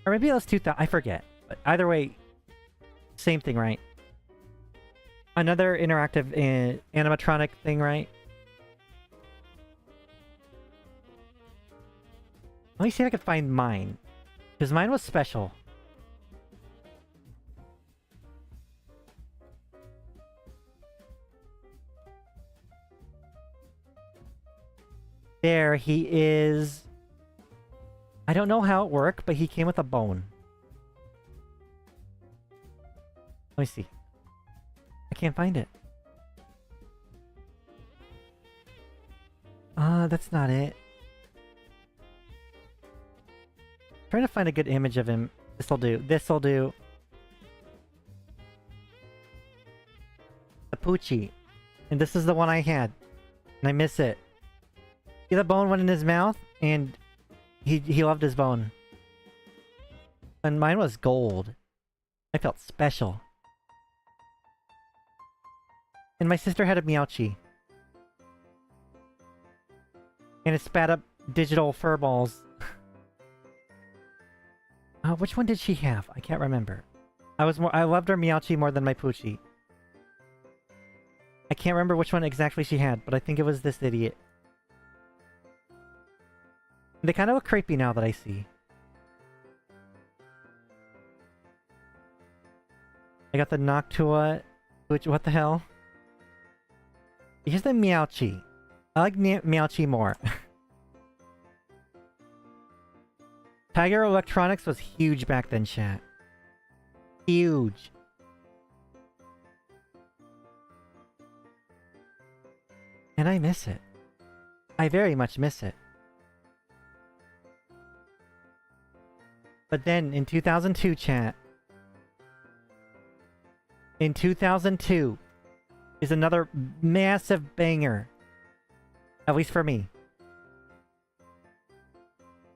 Or maybe it was 2000. I forget. But either way, same thing, right? Another interactive animatronic thing, right? Let me see if I can find mine. Because mine was special. There he is. I don't know how it worked, but he came with a bone. Let me see. I can't find it. That's not it. Trying to find a good image of him. This'll do. This'll do. The Poochie. And this is the one I had. And I miss it. See, the bone went in his mouth, and he loved his bone. And mine was gold. I felt special. And my sister had a Meowchi. And it spat up digital fur balls. Which one did she have? I can't remember. I loved her Meowchi more than my Poochie. I can't remember which one exactly she had, but I think it was this idiot. They kind of look creepy now that I see. I got the Noctua, which, what the hell? Here's the Meowchi. I like Meowchi more. Tiger Electronics was huge back then, chat. Huge. And I miss it. I very much miss it. But then, in 2002, chat... In 2002... is another massive banger. At least for me.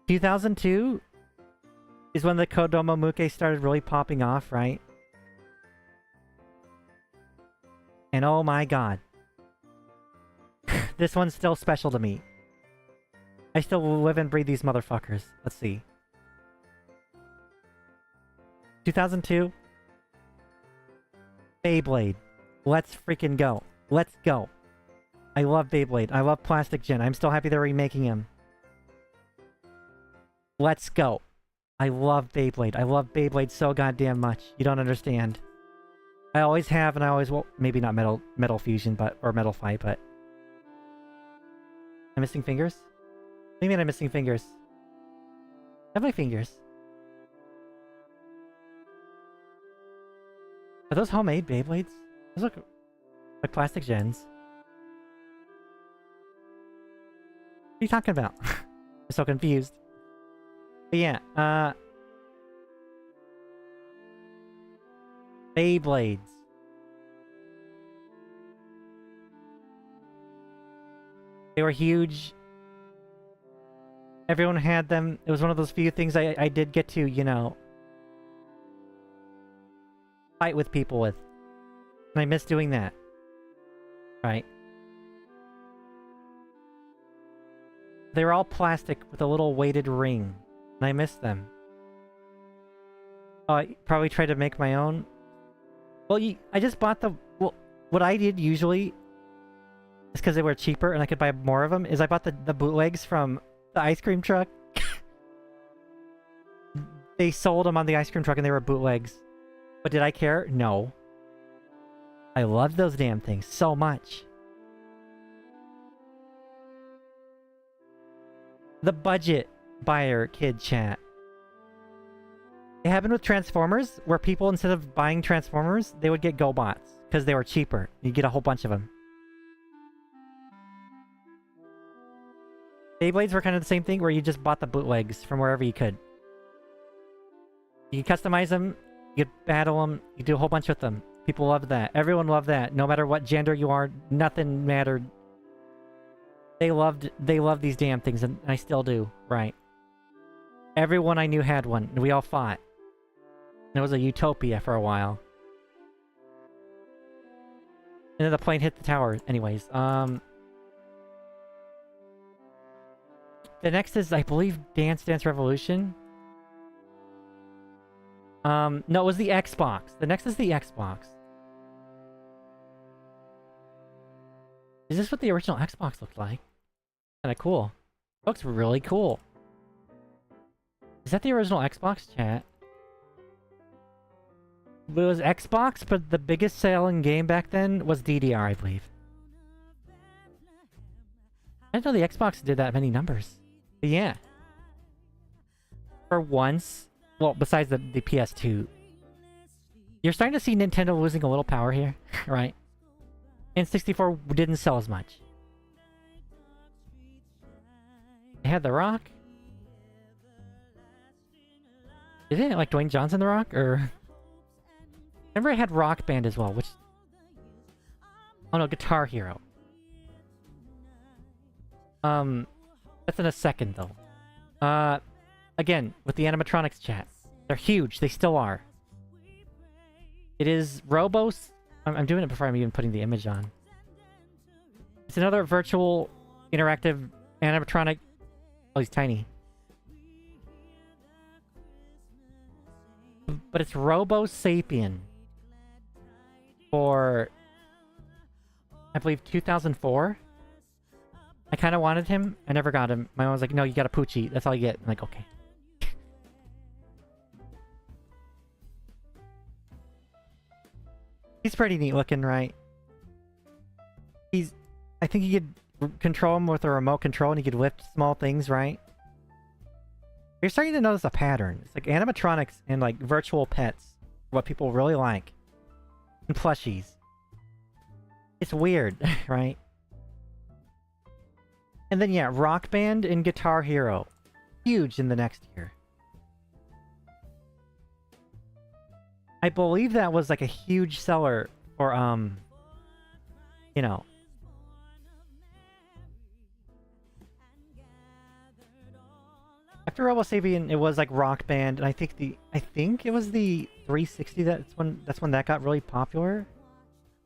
2002 is when the Kodomo Muke started really popping off, right? And oh my god. This one's still special to me. I still live and breathe these motherfuckers. Let's see. 2002. Beyblade. Let's freaking go. Let's go. I love Beyblade. I love Plastic Gen. I'm still happy they're remaking him. Let's go. I love Beyblade. I love Beyblade so goddamn much. You don't understand. I always have, and I always will. Maybe not Metal Fusion, but or Metal Fight, but I'm missing fingers. What do you mean I'm missing fingers? I have my fingers. Are those homemade Beyblades? Those look like Plastic Gens. What are you talking about? I'm so confused. But yeah, Beyblades. They were huge. Everyone had them. It was one of those few things I did get to, you know, fight with people with. And I miss doing that. Right? They were all plastic with a little weighted ring. And I miss them. Oh, I probably tried to make my own. Well, I just bought the... Well, what I did usually is because they were cheaper and I could buy more of them, is I bought the bootlegs from the ice cream truck. They sold them on the ice cream truck and they were bootlegs. But did I care? No. I loved those damn things so much. The budget buyer kid chat. It happened with Transformers, where people, instead of buying Transformers, they would get GoBots, because they were cheaper. You get a whole bunch of them. Beyblades were kind of the same thing, where you just bought the bootlegs from wherever you could. You could customize them, you could battle them, you do a whole bunch with them. People loved that. Everyone loved that. No matter what gender you are, nothing mattered. They loved these damn things, and I still do. Right. Everyone I knew had one, and we all fought. And it was a utopia for a while. And then the plane hit the tower. Anyways, the next is, I believe, Dance Dance Revolution. No, it was the Xbox. The next is the Xbox. Is this what the original Xbox looked like? Kinda cool. Looks really cool. Is that the original Xbox, chat? It was Xbox, but the biggest selling game back then was DDR, I believe. I didn't know the Xbox did that many numbers. But yeah. For once, well, besides the PS2, you're starting to see Nintendo losing a little power here, right? And 64 didn't sell as much. They had The Rock. Did it like Dwayne Johnson The Rock, or... Remember I had Rock Band as well, which... Oh no, Guitar Hero. That's in a second, though. Again, with the animatronics chat. They're huge, they still are. It is Robos... I'm doing it before I'm even putting the image on. It's another virtual, interactive animatronic... Oh, he's tiny. But it's Robo Sapien. For... I believe 2004? I kind of wanted him. I never got him. My mom was like, no, you got a Poochie. That's all you get. I'm like, okay. He's pretty neat looking, right? I think you could control him with a remote control and he could lift small things, right? You're starting to notice a pattern. It's like animatronics and like virtual pets. What people really like. And plushies. It's weird, right? And then yeah, Rock Band and Guitar Hero. Huge in the next year. I believe that was like a huge seller for, you know. After Robo Sapien, it was like Rock Band, and I think it was the 360 that's when that got really popular.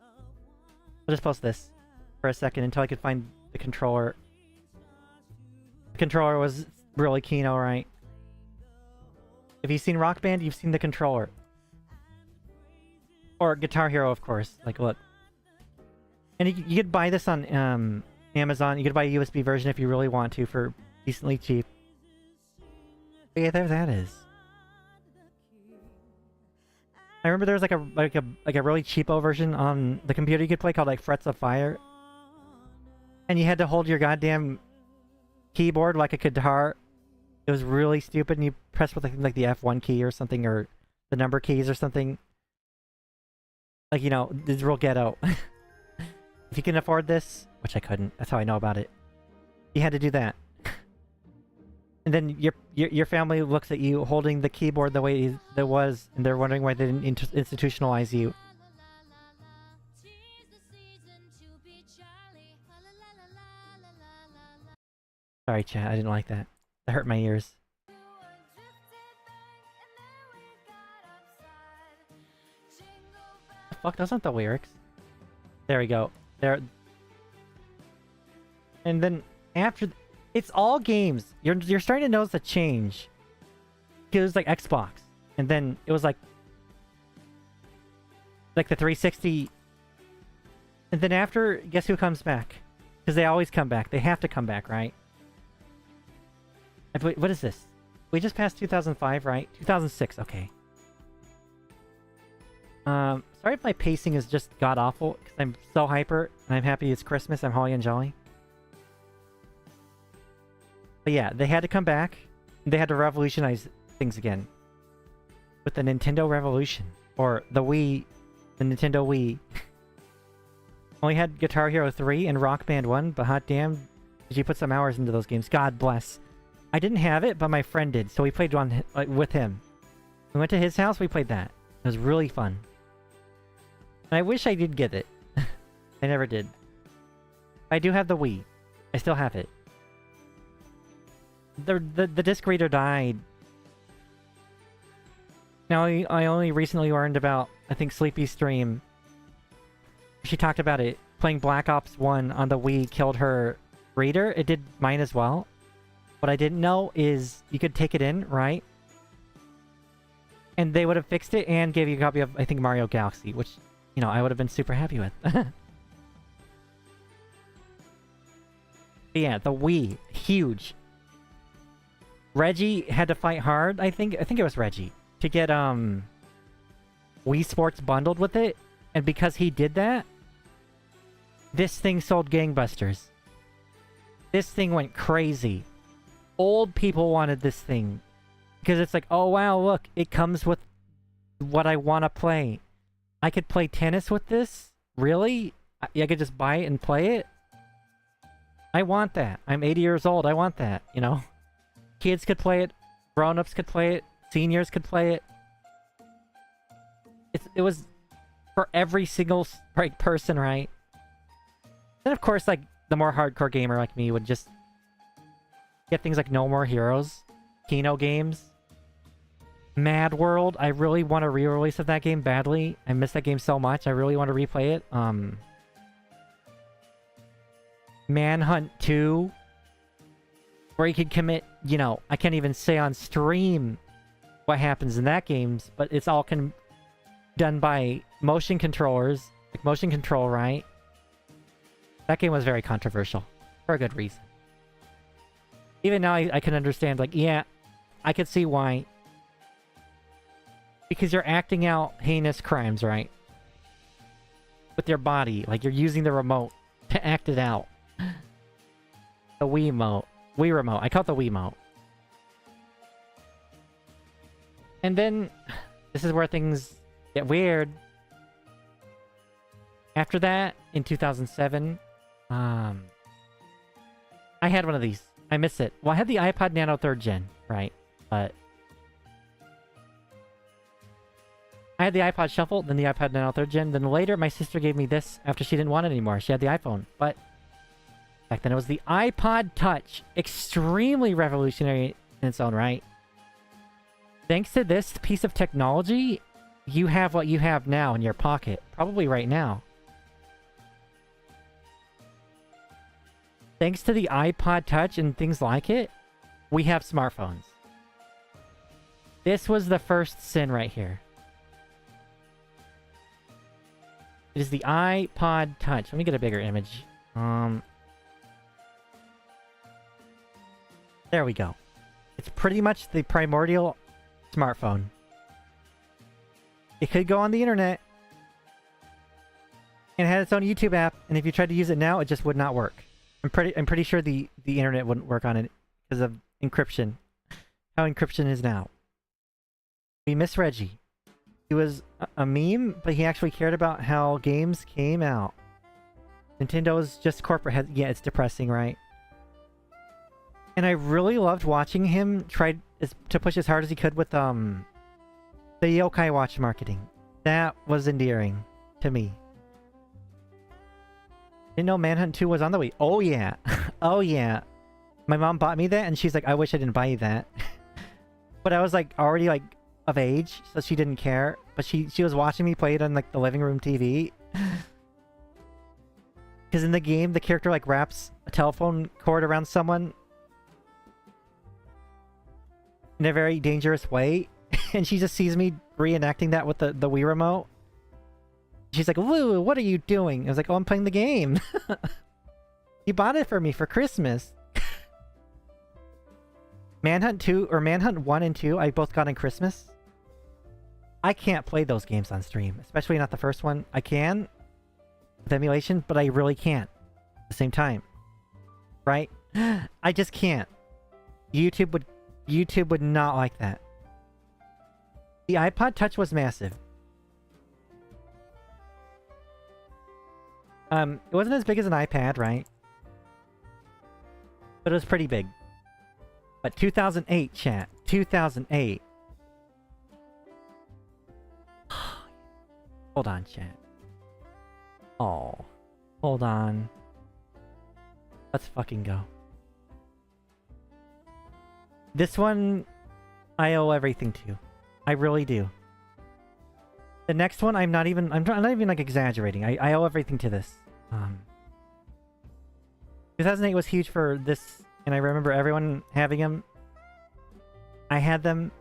I'll just post this for a second until I could find the controller. The controller was really Kino, right? If you've seen Rock Band, you've seen the controller. Or Guitar Hero, of course. Like, look. And you could buy this on Amazon. You could buy a USB version if you really want to for decently cheap. But yeah, there that is. I remember there was like a really cheapo version on the computer you could play called like Frets of Fire. And you had to hold your goddamn keyboard like a guitar. It was really stupid, and you pressed with like the F1 key or something, or the number keys or something. Like, you know, it's real ghetto. If you can afford this, which I couldn't, that's how I know about it. You had to do that. And then your family looks at you holding the keyboard the way it was, and they're wondering why they didn't institutionalize you. Sorry, chat. I didn't like that. That hurt my ears. The fuck? That's not the lyrics. There we go. There. And then after, it's all games. You're starting to notice a change. It was like Xbox, and then it was like the 360. And then after, guess who comes back? Because they always come back. They have to come back, right? What is this? We just passed 2005, right? 2006, okay. Sorry if my pacing is just god-awful, because I'm so hyper, and I'm happy it's Christmas, I'm holly and jolly. But yeah, they had to come back, and they had to revolutionize things again. With the Nintendo Revolution. Or the Wii, the Nintendo Wii. Only had Guitar Hero 3 and Rock Band 1, but hot damn, did you put some hours into those games. God bless. I didn't have it, but my friend did, so we played one with him. We went to his house, we played that. It was really fun. And I wish I did get it. I never did. I do have the Wii. I still have it. The disc reader died. Now, I only recently learned about, I think, Sleepy's stream. She talked about it. Playing Black Ops 1 on the Wii killed her reader. It did mine as well. What I didn't know is you could take it in, right? And they would have fixed it and gave you a copy of, I think, Mario Galaxy, which, you know, I would have been super happy with. But yeah, the Wii. Huge. Reggie had to fight hard, I think it was Reggie, to get, Wii Sports bundled with it. And because he did that, this thing sold gangbusters. This thing went crazy. Old people wanted this thing. Because it's like, oh wow, look, it comes with what I want to play. I could play tennis with this? Really? I could just buy it and play it? I want that. I'm 80 years old, I want that, you know? Kids could play it, grown-ups could play it, seniors could play it. It was for every single person, right? And of course, like, the more hardcore gamer like me would just get things like No More Heroes, Kino games, Mad World. I really want a re-release of that game badly. I miss that game so much. I really want to replay it. Manhunt 2, where you could commit, you know, I can't even say on stream what happens in that game, but it's all done by motion controllers, like motion control, right? That game was very controversial, for a good reason. Even now, I can understand, like, yeah, I could see why. Because you're acting out heinous crimes, right? With your body, like you're using the remote to act it out. The Wii remote. I call it the Wiimote. And then, this is where things get weird. After that, in 2007, I had one of these. I miss it. Well, I had the iPod Nano 3rd Gen, right? But I had the iPod Shuffle, then the iPod Nano 3rd Gen. Then later, my sister gave me this after she didn't want it anymore. She had the iPhone. But back then, it was the iPod Touch. Extremely revolutionary in its own right. Thanks to this piece of technology, you have what you have now in your pocket. Probably right now. Thanks to the iPod Touch and things like it, we have smartphones. This was the first sin right here. It is the iPod Touch. Let me get a bigger image. There we go. It's pretty much the primordial smartphone. It could go on the internet. And it had its own YouTube app, and if you tried to use it now, it just would not work. I'm pretty sure the internet wouldn't work on it because of encryption. How encryption is now. We miss Reggie. He was a meme, but he actually cared about how games came out. Nintendo is just corporate head. Yeah, it's depressing, right? And I really loved watching him try to push as hard as he could with the Yokai Watch marketing. That was endearing to me. Didn't know Manhunt 2 was on the Wii. Oh yeah. Oh yeah. My mom bought me that, and she's like, I wish I didn't buy you that. But I was like already like of age, so she didn't care. But she was watching me play it on like the living room TV. Because in the game, the character like wraps a telephone cord around someone in a very dangerous way. And she just sees me reenacting that with the Wii remote. She's like, Lulu, what are you doing? I was like, oh, I'm playing the game. You bought it for me for Christmas. Manhunt 2, or Manhunt 1 and 2, I both got on Christmas. I can't play those games on stream. Especially not the first one. I can with emulation, but I really can't at the same time. Right? I just can't. YouTube would not like that. The iPod Touch was massive. It wasn't as big as an iPad, right? But it was pretty big. But 2008, chat. 2008. Hold on, chat. Oh. Hold on. Let's fucking go. This one, I owe everything to. I really do. The next one, I'm not even like exaggerating. I owe everything to this. 2008 was huge for this, and I remember everyone having them. I had them,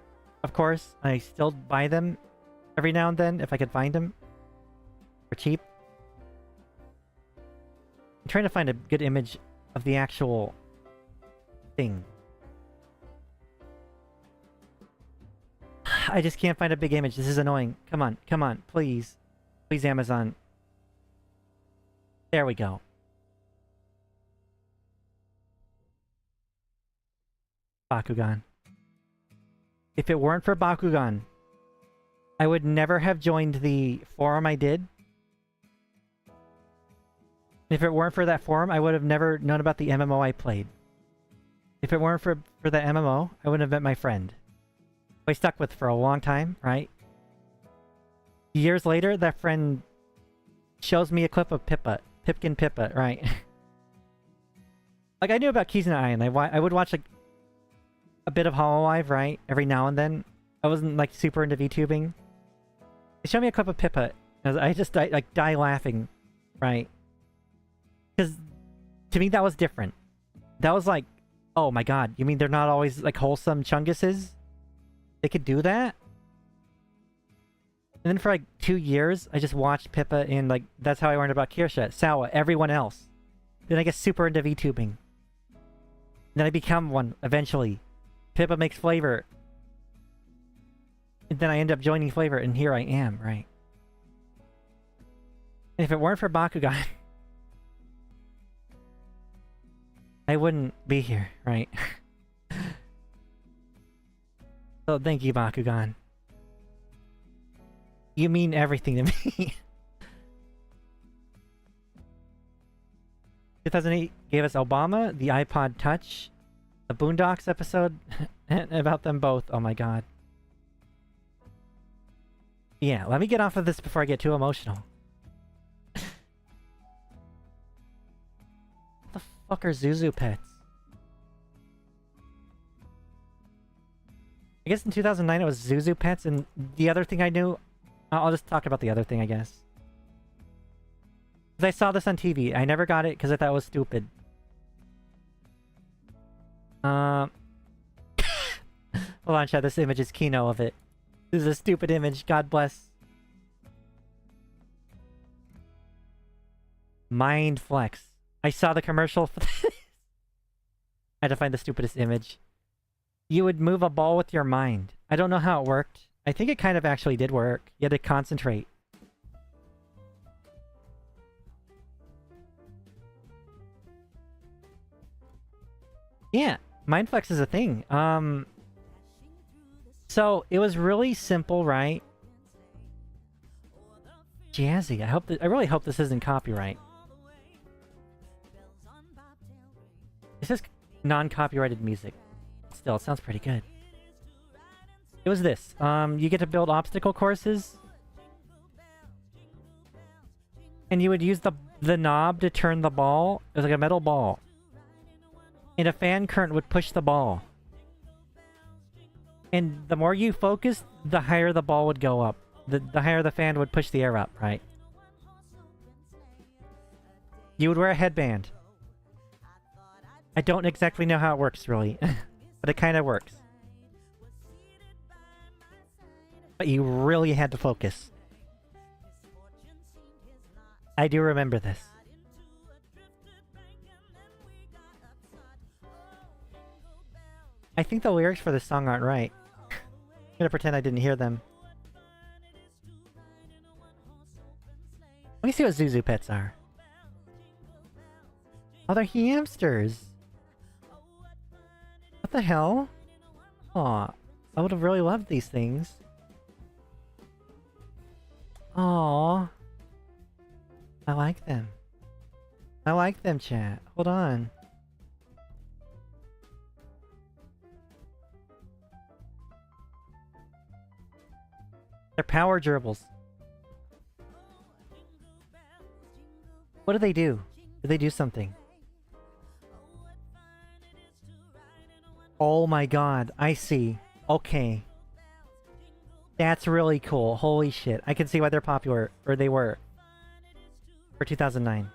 of course. I still buy them every now and then if I could find them for cheap. I'm trying to find a good image of the actual thing. I just can't find a big image. This is annoying. Come on, come on, please. Please, Amazon. There we go. Bakugan. If it weren't for Bakugan, I would never have joined the forum I did. If it weren't for that forum, I would have never known about the MMO I played. If it weren't for that MMO, I wouldn't have met my friend. I stuck with for a long time, right? Years later, that friend shows me a clip of Pipkin Pippa, right? Like, I knew about Keys and Iron. I would watch, like, a bit of Hololive, right? Every now and then. I wasn't, like, super into VTubing. They showed me a clip of Pippa. And I just, die laughing, right? Because, to me, that was different. That was like, oh my god, you mean they're not always, like, wholesome chunguses? They could do that? And then for like 2 years, I just watched Pippa, and like that's how I learned about Kirsha, Sawa, everyone else. Then I get super into VTubing. And then I become one, eventually. Pippa makes flavor. And then I end up joining flavor, and here I am, right? And if it weren't for Bakugan, I wouldn't be here, right? So thank you, Bakugan. You mean everything to me. 2008 gave us Obama, the iPod Touch, the Boondocks episode, and about them both. Oh my god. Yeah, let me get off of this before I get too emotional. What the fuck are Zuzu pets? I guess in 2009 it was Zuzu Pets, and the other thing I knew... I'll just talk about the other thing, I guess. Because I saw this on TV. I never got it because I thought it was stupid. Hold on, chat. This image is Kino of it. This is a stupid image. God bless. Mind Flex. I saw the commercial for this. I had to find the stupidest image. You would move a ball with your mind. I don't know how it worked. I think it kind of actually did work. You had to concentrate. Yeah, Mindflex is a thing. So it was really simple, right? Jazzy. I really hope this isn't copyright. This is non-copyrighted music. Still, it sounds pretty good. It was this. You get to build obstacle courses. And you would use the knob to turn the ball. It was like a metal ball. And a fan current would push the ball. And the more you focused, the higher the ball would go up. The higher the fan would push the air up, right? You would wear a headband. I don't exactly know how it works, really. But it kind of works. But you really had to focus. I do remember this. I think the lyrics for this song aren't right. I'm gonna pretend I didn't hear them. Let me see what Zuzu pets are. Oh, they're hamsters. What the hell? Aw, I would have really loved these things. Aw. I like them. I like them, chat. Hold on. They're power gerbils. What do they do? Do they do something? Oh my god, I see. Okay. That's really cool. Holy shit. I can see why they're popular. Or they were. For 2009.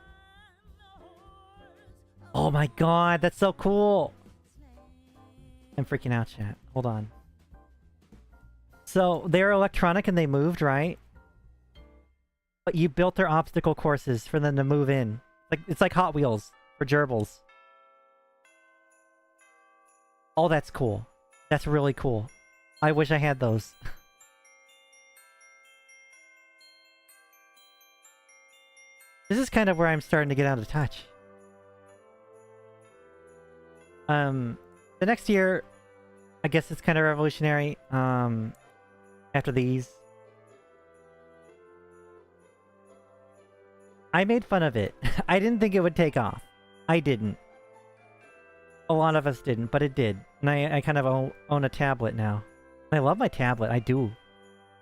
Oh my god, that's so cool! I'm freaking out, chat. Hold on. So, they're electronic and they moved, right? But you built their obstacle courses for them to move in. It's like Hot Wheels for gerbils. Oh, that's cool. That's really cool. I wish I had those. This is kind of where I'm starting to get out of touch. The next year, I guess it's kind of revolutionary. After these. I made fun of it. I didn't think it would take off. I didn't. A lot of us didn't, but it did. And I kind of own a tablet now. I love my tablet, I do.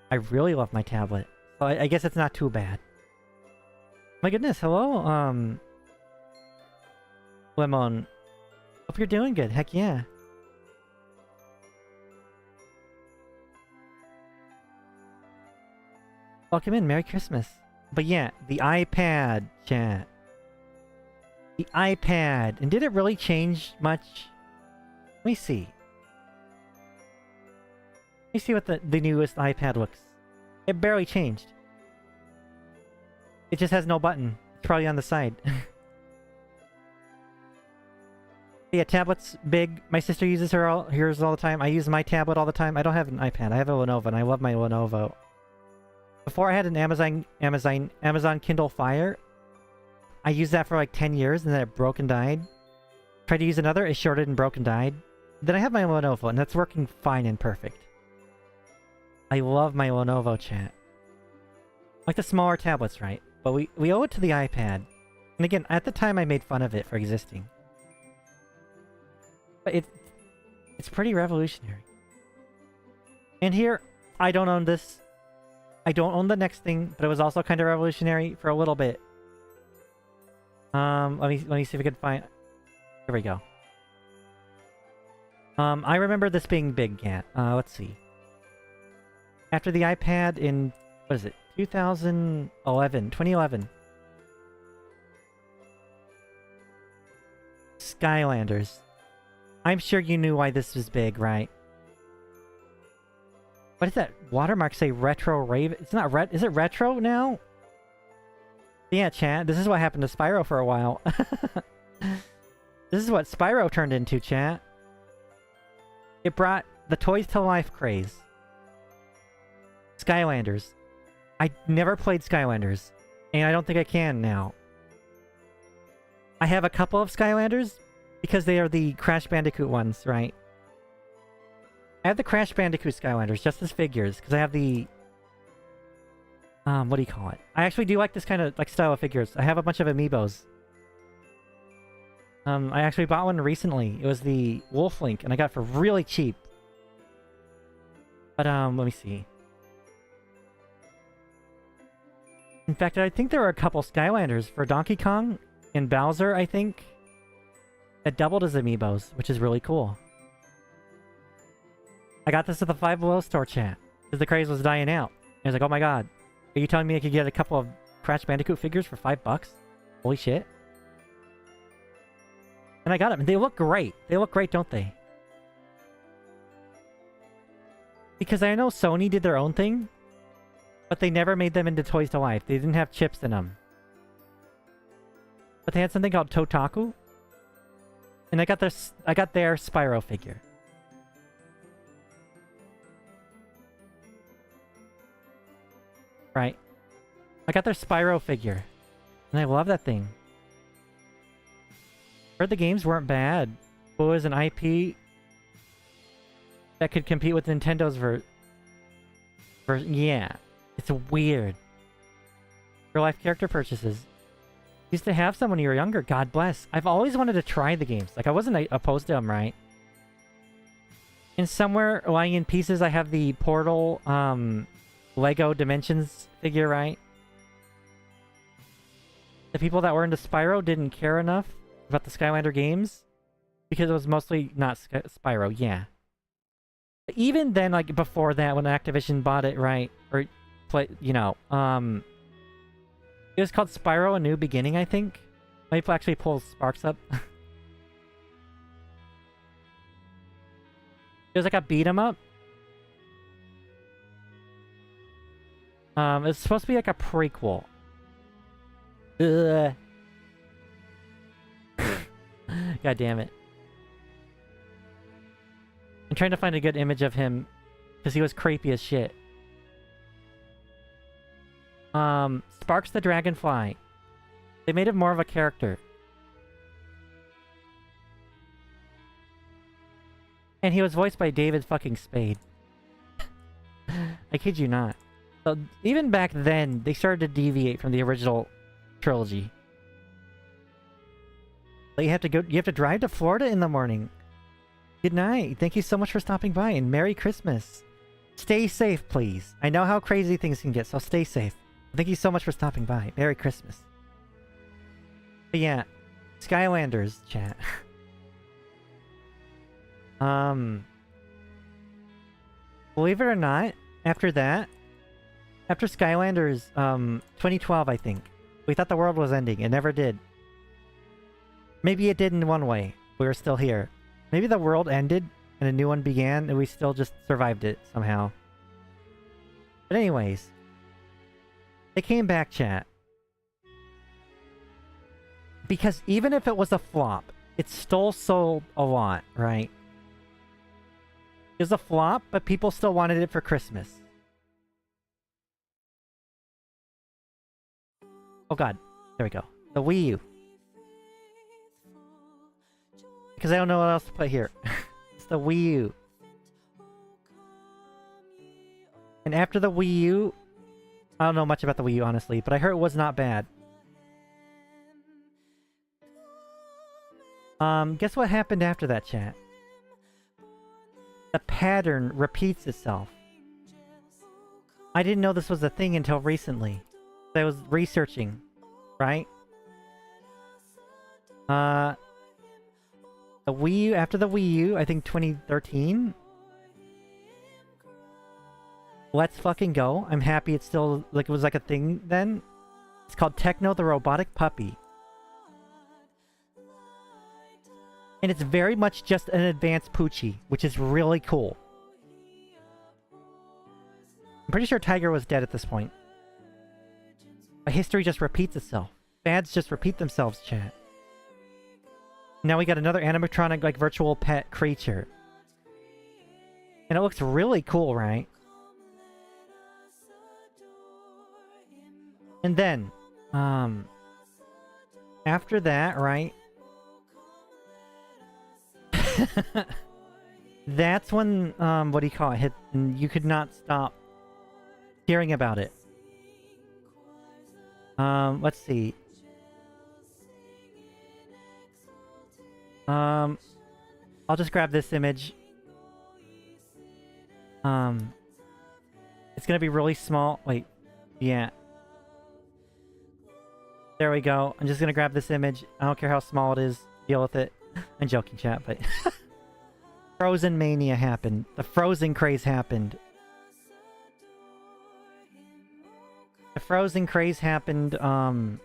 I really love my tablet. So I guess it's not too bad. My goodness, hello, Lemon. Hope you're doing good, heck yeah. Welcome in, Merry Christmas. But yeah, the iPad, chat. The iPad. And did it really change much? Let me see. Let me see what the newest iPad looks. It barely changed. It just has no button. It's probably on the side. Yeah, tablet's big. My sister uses hers all the time. I use my tablet all the time. I don't have an iPad. I have a Lenovo, and I love my Lenovo. Before I had an Amazon Kindle Fire. I used that for like 10 years, and then it broke and died. Tried to use another, it shorted and broke and died. Then I have my Lenovo, and that's working fine and perfect. I love my Lenovo, chat. Like the smaller tablets, right? But we owe it to the iPad. And again, at the time I made fun of it for existing. But it's pretty revolutionary. And here, I don't own this. I don't own the next thing, but it was also kind of revolutionary for a little bit. Let me see if we can find... Here we go. I remember this being big, Cat. Let's see. After the iPad in... What is it? 2011. Skylanders. I'm sure you knew why this was big, right? What does that watermark say? Retro Rave? It's not is it retro now? Yeah, chat. This is what happened to Spyro for a while. This is what Spyro turned into, chat. It brought the toys to life craze. Skylanders. I never played Skylanders. And I don't think I can now. I have a couple of Skylanders because they are the Crash Bandicoot ones, right? I have the Crash Bandicoot Skylanders just as figures because I have the... what do you call it? I actually do like this kind of like style of figures. I have a bunch of amiibos. I actually bought one recently. It was the Wolf Link, and I got it for really cheap. But let me see. In fact, I think there were a couple Skylanders for Donkey Kong and Bowser, I think, It doubled as amiibos, which is really cool. I got this at the Five Below store chat, because the craze was dying out. I was like, oh my god, are you telling me I could get a couple of Crash Bandicoot figures for $5? Holy shit. And I got them, and they look great. They look great, don't they? Because I know Sony did their own thing, but they never made them into Toys to Life. They didn't have chips in them. But they had something called Totaku. And I got their Spyro figure. Right. I got their Spyro figure. And I love that thing. Heard the games weren't bad. But it was an IP that could compete with Nintendo's yeah. It's weird. Real life character purchases. Used to have some when you were younger. God bless. I've always wanted to try the games. Like, I wasn't opposed to them, right? And somewhere lying in pieces, I have the Portal, Lego Dimensions figure, right? The people that were into Spyro didn't care enough about the Skylander games because it was mostly not Spyro, yeah. But even then, like, before that, when Activision bought it, right? Or, you know, it was called Spyro A New Beginning, I think. Might actually pull Sparks up. It was like a beat 'em up. It's supposed to be like a prequel. Ugh. God damn it. I'm trying to find a good image of him because he was creepy as shit. Sparks the Dragonfly. They made him more of a character. And he was voiced by David fucking Spade. I kid you not. So even back then, they started to deviate from the original trilogy. But you have to drive to Florida in the morning. Good night. Thank you so much for stopping by, and Merry Christmas. Stay safe, please. I know how crazy things can get, so stay safe. Thank you so much for stopping by. Merry Christmas. But yeah, Skylanders chat. Believe it or not, after Skylanders, 2012, I think, we thought the world was ending. It never did. Maybe it did in one way. We were still here. Maybe the world ended and a new one began and we still just survived it somehow. But anyways, they came back, chat. Because even if it was a flop, it still sold a lot, right? It was a flop, but people still wanted it for Christmas. Oh god, there we go. The Wii U. Because I don't know what else to put here. It's the Wii U. And after the Wii U, I don't know much about the Wii U, honestly, but I heard it was not bad. Guess what happened after that, chat? The pattern repeats itself. I didn't know this was a thing until recently. I was researching, right? The Wii U, after the Wii U, I think 2013? Let's fucking go. I'm happy it's still, like, it was like a thing then. It's called Techno the Robotic Puppy. And it's very much just an advanced Poochie, which is really cool. I'm pretty sure Tiger was dead at this point. But history just repeats itself. Fads just repeat themselves, chat. Now we got another animatronic, like, virtual pet creature. And it looks really cool, right? And then, after that, right? That's when, what do you call it, hit, and you could not stop hearing about it. Let's see. I'll just grab this image. It's gonna be really small. Wait, yeah. There we go. I'm just gonna grab this image. I don't care how small it is. Deal with it. I'm joking, chat, but... Frozen mania happened. The Frozen craze happened. The Frozen craze happened, and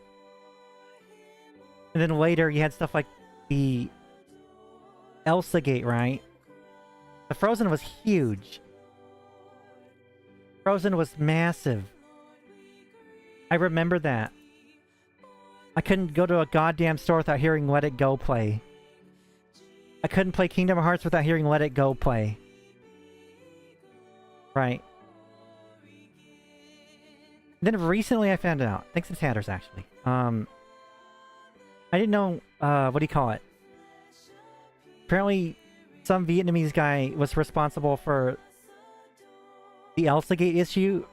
then later you had stuff like the Elsa Gate, right? The Frozen was huge. Frozen was massive. I remember that. I couldn't go to a goddamn store without hearing Let It Go play. I couldn't play Kingdom Hearts without hearing Let It Go play. Right. Then recently I found out, thanks to Tatters actually, I didn't know, what do you call it? Apparently, some Vietnamese guy was responsible for the Elsa Gate issue.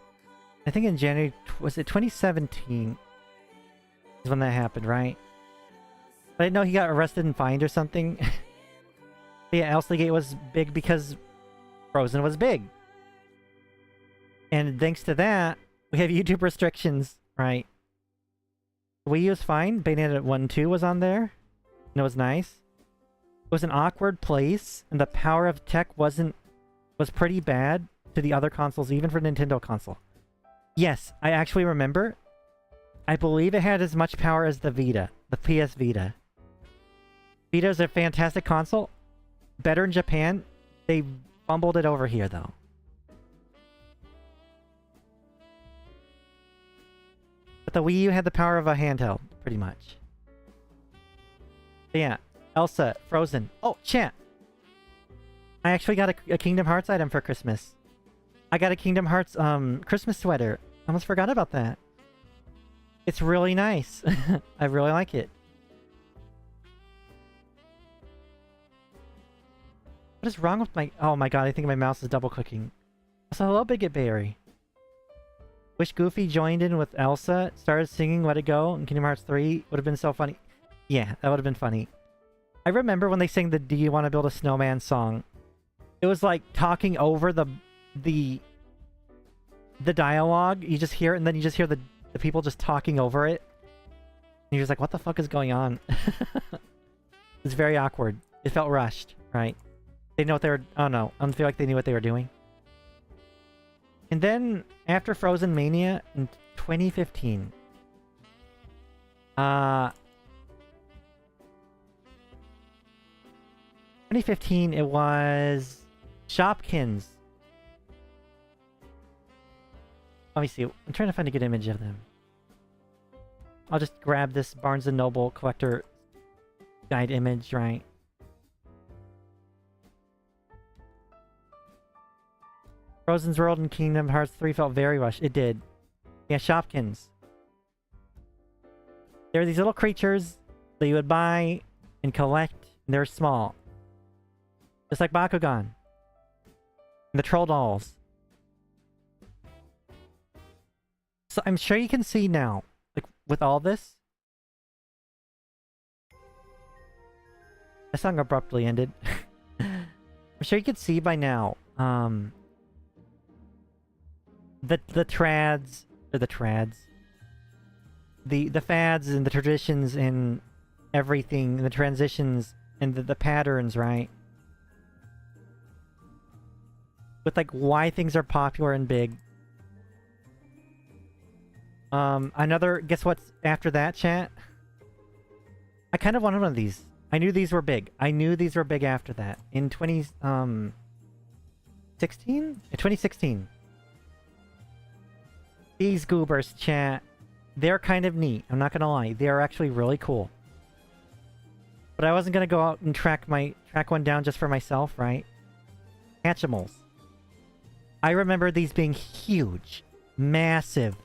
I think in January, was it 2017? Is when that happened, right? I didn't know he got arrested and fined or something. Yeah, Elsa Gate was big because Frozen was big. And thanks to that, we have YouTube restrictions, right? Wii U was fine. Bayonetta 1-2 was on there. And it was nice. It was an awkward place, and the power of tech was pretty bad to the other consoles, even for Nintendo console. Yes, I actually remember. I believe it had as much power as the Vita, the PS Vita. Vita is a fantastic console. Better in Japan. They fumbled it over here, though. But the Wii U had the power of a handheld, pretty much. But yeah, Elsa, Frozen. Oh, chat! I actually got a Kingdom Hearts item for Christmas. I got a Kingdom Hearts, Christmas sweater. I almost forgot about that. It's really nice. I really like it. What is wrong with my... Oh my god, I think my mouse is double-clicking. So hello, Bigot Berry. Wish Goofy joined in with Elsa, started singing Let It Go in Kingdom Hearts 3. Would have been so funny. Yeah, that would have been funny. I remember when they sang the Do You Want to Build a Snowman song. It was like talking over the dialogue. You just hear it, and then you just hear the people just talking over it. And you're just like, what the fuck is going on? It's very awkward. It felt rushed, right? They know what they were... Oh no, I don't feel like they knew what they were doing. And then, after Frozen Mania in 2015... 2015, it was... Shopkins. Let me see. I'm trying to find a good image of them. I'll just grab this Barnes & Noble collector guide image, right? Frozen's World and Kingdom Hearts 3 felt very rushed. It did. Yeah, Shopkins. There are these little creatures that you would buy and collect, and they're small. Just like Bakugan. And the Troll Dolls. So I'm sure you can see now, like, with all this. The song abruptly ended. I'm sure you can see by now, the trads, or the trads. The fads and the traditions and everything, and the transitions and the patterns, right? With, like, why things are popular and big. Guess what's after that, chat? I kind of wanted one of these. I knew these were big. I knew these were big after that. In 2016? These goobers, chat. They're kind of neat. I'm not gonna lie. They are actually really cool. But I wasn't gonna go out and track one down just for myself, right? Hatchimals. I remember these being huge. Massive.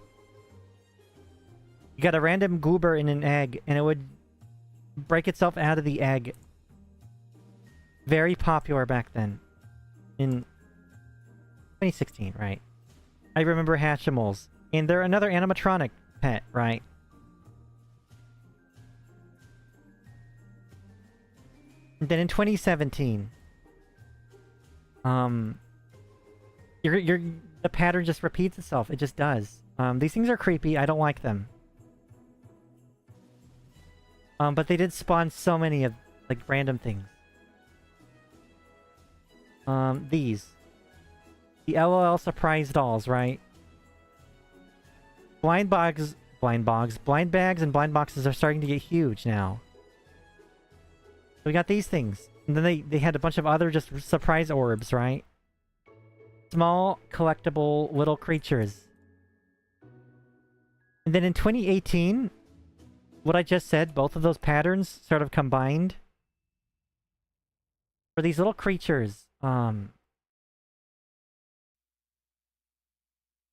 You got a random goober in an egg, and it would break itself out of the egg. Very popular back then. In 2016, right? I remember Hatchimals. And they're another animatronic pet, right? And then in 2017... the pattern just repeats itself. It just does. These things are creepy. I don't like them. But they did spawn so many of Like random things. These. The LOL surprise dolls, right? Blind bags and blind boxes are starting to get huge now. So we got these things. And then they had a bunch of other just surprise orbs, right? Small, collectible little creatures. And then in 2018, what I just said, both of those patterns sort of combined. For these little creatures,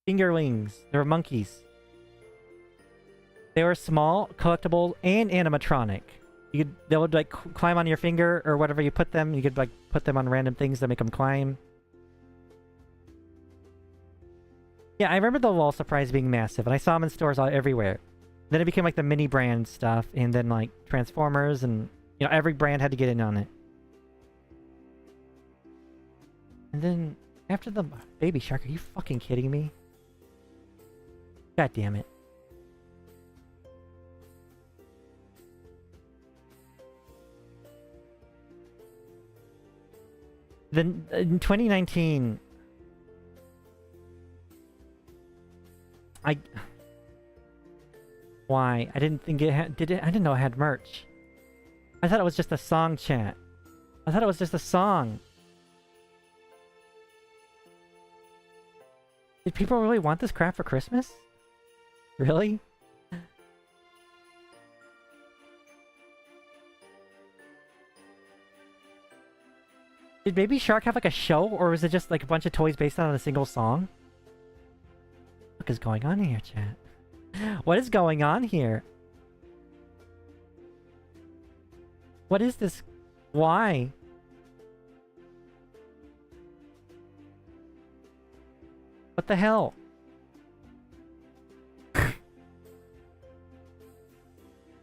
fingerlings, they were monkeys. They were small, collectible, and animatronic. They would like climb on your finger or whatever you put them. You could like put them on random things that make them climb. Yeah, I remember the wall surprise being massive, and I saw them in stores everywhere. Then it became like the mini brand stuff, and then like Transformers, and you know every brand had to get in on it. And then after the baby shark, are you fucking kidding me? God damn it. Then in 2019, why? I didn't think it had... I didn't know it had merch. I thought it was just a song, chat. I thought it was just a song. Did people really want this crap for Christmas? Really? Did Baby Shark have like a show, or was it just like a bunch of toys based on a single song? What is going on here, chat? What is going on here? What is this? Why? What the hell?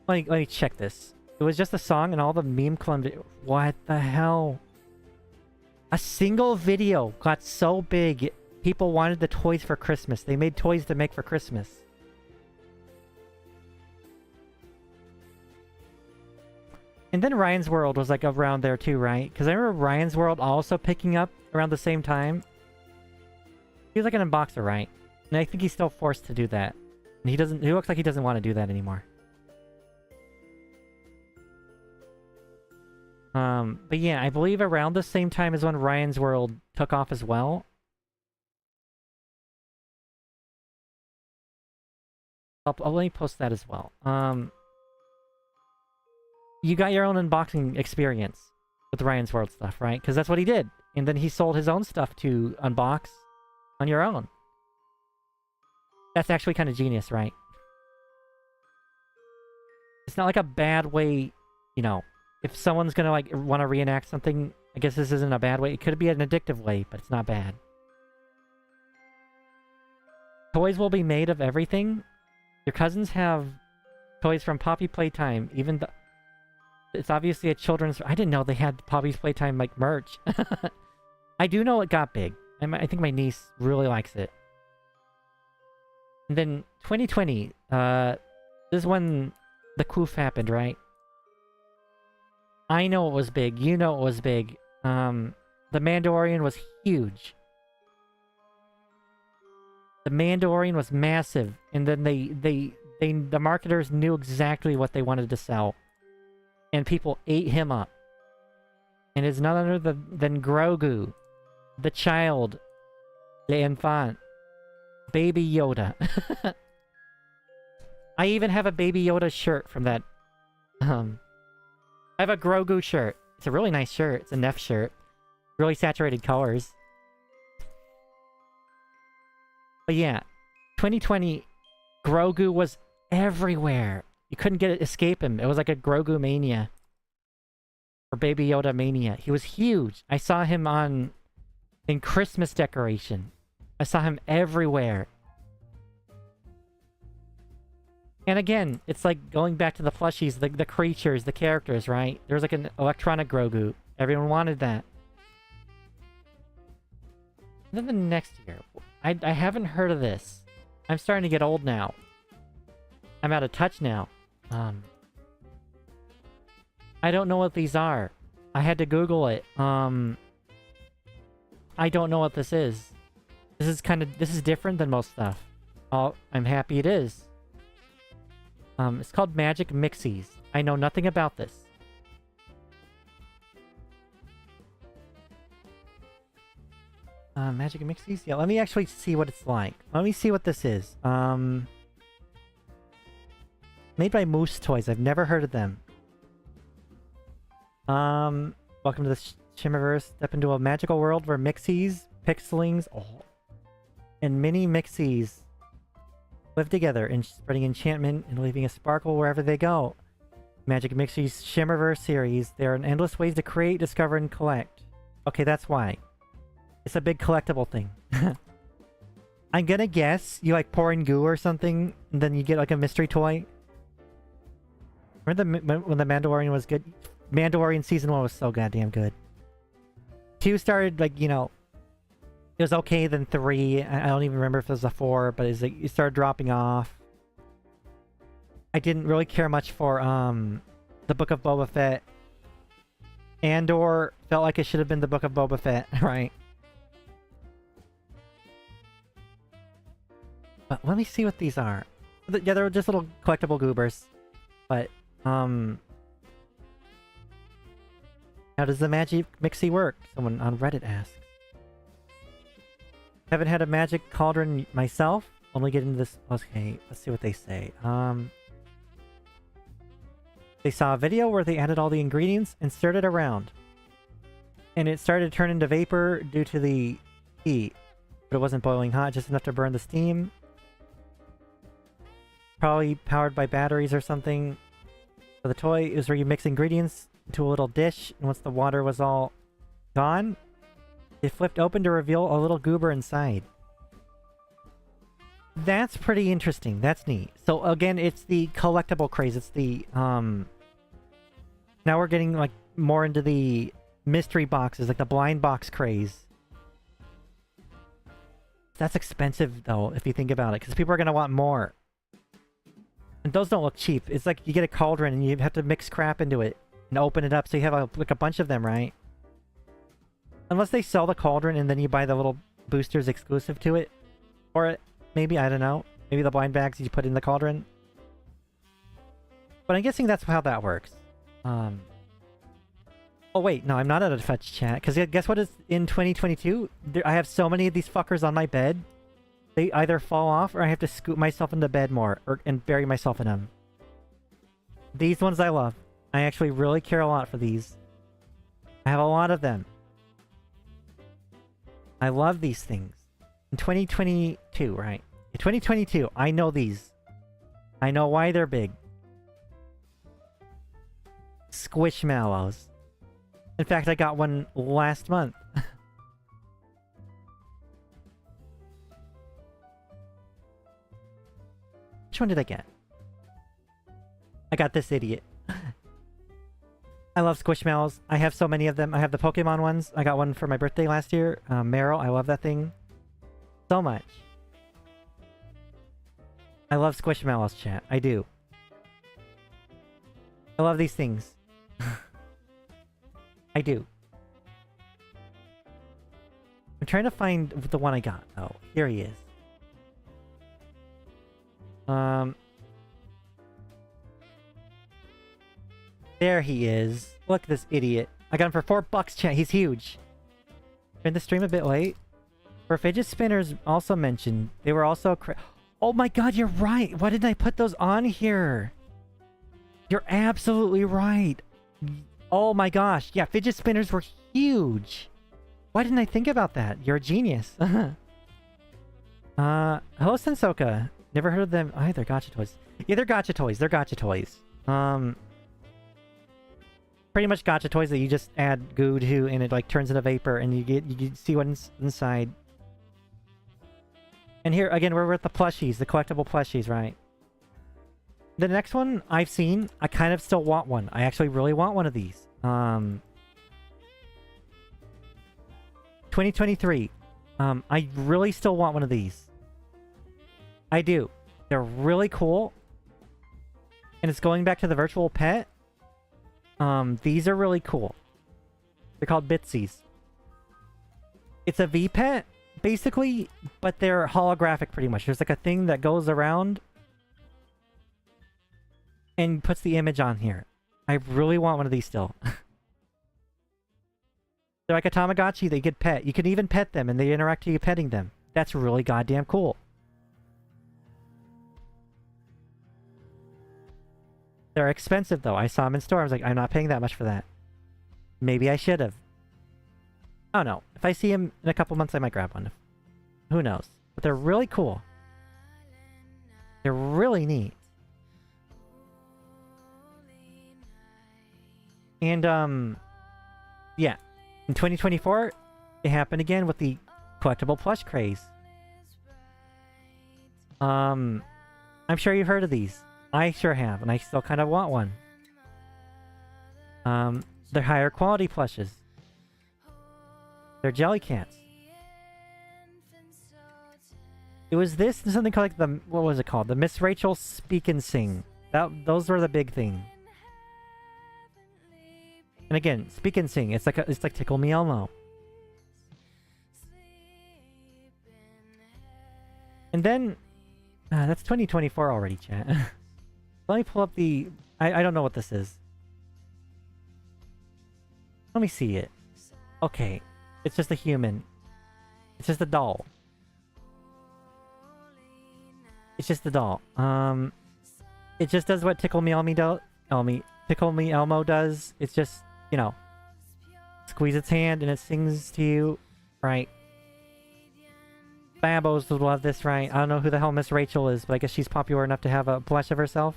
Let me check this. It was just a song and all the meme clumsy. What the hell? A single video got so big, people wanted the toys for Christmas. They made toys to make for Christmas. And then Ryan's World was like around there too, right? Because I remember Ryan's World also picking up around the same time. He was like an unboxer, right? And I think he's still forced to do that. And he looks like he doesn't want to do that anymore. But yeah, I believe around the same time as when Ryan's World took off as well. Let me post that as well. You got your own unboxing experience with Ryan's World stuff, right? Because that's what he did. And then he sold his own stuff to unbox on your own. That's actually kind of genius, right? It's not like a bad way, you know, if someone's gonna like want to reenact something, I guess this isn't a bad way. It could be an addictive way, but it's not bad. Toys will be made of everything. Your cousins have toys from Poppy Playtime, even though it's obviously a children's... I didn't know they had Poppy's Playtime like merch. I do know it got big. I think my niece really likes it. And then 2020, this is when the coof happened, right? I know it was big. You know it was big. The Mandalorian was huge. The Mandalorian was massive. And then the marketers knew exactly what they wanted to sell. And people ate him up. And it's none other than Grogu. The child. L'enfant. Baby Yoda. I even have a Baby Yoda shirt from that. I have a Grogu shirt. It's a really nice shirt. It's a Neff shirt. Really saturated colors. But yeah, 2020, Grogu was everywhere. You couldn't escape him. It was like a Grogu mania. Or Baby Yoda mania. He was huge. I saw him in Christmas decoration. I saw him everywhere. And again, it's like going back to the plushies, the creatures, the characters, right? There was like an electronic Grogu. Everyone wanted that. And then the next year, I haven't heard of this. I'm starting to get old now. I'm out of touch now. I don't know what these are. I had to Google it. I don't know what this is. This is different than most stuff. Oh, I'm happy it is. It's called Magic Mixies. I know nothing about this. Magic Mixies? Yeah, let me actually see what it's like. Let me see what this is. Made by Moose Toys. I've never heard of them. Welcome to the Shimmerverse. Step into a magical world where Mixies, Pixelings, and mini Mixies live together, spreading enchantment and leaving a sparkle wherever they go. Magic Mixies Shimmerverse series. There are endless ways to create, discover, and collect. Okay, that's why. It's a big collectible thing. I'm gonna guess you like pour in goo or something, and then you get like a mystery toy. Remember when the Mandalorian was good? Mandalorian Season 1 was so goddamn good. 2 started, like, you know... It was okay, then 3... I don't even remember if it was a 4, but it's like, it started dropping off. I didn't really care much for, the Book of Boba Fett. Andor felt like it should have been the Book of Boba Fett, right? But let me see what these are. Yeah, they're just little collectible goobers. But, how does the Magic Mixie work? Someone on Reddit asks. Haven't had a magic cauldron myself. Only get into this... Okay, let's see what they say. They saw a video where they added all the ingredients and stirred it around. And it started to turn into vapor due to the heat. But it wasn't boiling hot, just enough to burn the steam. Probably powered by batteries or something. So the toy is where you mix ingredients into a little dish, and once the water was all gone, it flipped open to reveal a little goober inside. That's pretty interesting. That's neat. So again, it's the collectible craze. It's the, now we're getting, like, more into the mystery boxes, like the blind box craze. That's expensive, though, if you think about it, because people are going to want more. And those don't look cheap. It's like you get a cauldron and you have to mix crap into it and open it up, so you have like a bunch of them, right? Unless they sell the cauldron and then you buy the little boosters exclusive to it. Or maybe, I don't know. Maybe the blind bags you put in the cauldron. But I'm guessing that's how that works. Oh wait, no, I'm not out of fetch chat. Because guess what is in 2022? I have so many of these fuckers on my bed. They either fall off or I have to scoop myself into bed more and bury myself in them. These ones I love. I actually really care a lot for these. I have a lot of them. I love these things. In 2022, right? In 2022, I know these. I know why they're big. Squishmallows. In fact, I got one last month. Which one did I get? I got this idiot. I love Squishmallows. I have so many of them. I have the Pokemon ones. I got one for my birthday last year. Meryl, I love that thing so much. I love Squishmallows, chat. I do. I love these things. I do. I'm trying to find the one I got. Oh, here he is. There he is. Look at this idiot. I got him for $4, chat. He's huge. Turned the stream a bit late. For fidget spinners also mentioned. They were also oh my god, you're right. Why didn't I put those on here? You're absolutely right. Oh my gosh. Yeah, fidget spinners were huge. Why didn't I think about that? You're a genius. Hello, Sensoka. Never heard of them either. Gacha toys. Yeah, they're gacha toys. They're gacha toys. Pretty much gacha toys that you just add goo to and it like turns into vapor and you see what's inside. And here again we're with the plushies, the collectible plushies, right? The next one I've seen, I kind of still want one. I actually really want one of these. 2023. I really still want one of these. I do. They're really cool. And it's going back to the virtual pet. These are really cool. They're called Bitsies. It's a V-Pet, basically, but they're holographic pretty much. There's like a thing that goes around and puts the image on here. I really want one of these still. They're like a Tamagotchi, they get pet. You can even pet them and they interact to you petting them. That's really goddamn cool. They're expensive though. I saw them in store. I was like, I'm not paying that much for that. Maybe I should have. I don't know. If I see him in a couple months, I might grab one. Who knows? But they're really cool. They're really neat. And, yeah. In 2024, it happened again with the collectible plush craze. I'm sure you've heard of these. I sure have, and I still kind of want one. They're higher quality plushes. They're jelly cats. It was this and something called like the, what was it called? The Miss Rachel Speak and Sing. Those were the big thing. And again, Speak and Sing. It's like Tickle Me Elmo. And then that's 2024 already, chat. Let me pull up the... I don't know what this is. Let me see it. Okay. It's just a human. It's just a doll. It's just a doll. It just does what Tickle Me Elmo Tickle Me Elmo does. It's just, you know, squeeze its hand and it sings to you, right? Babos would love this, right? I don't know who the hell Miss Rachel is, but I guess she's popular enough to have a plush of herself.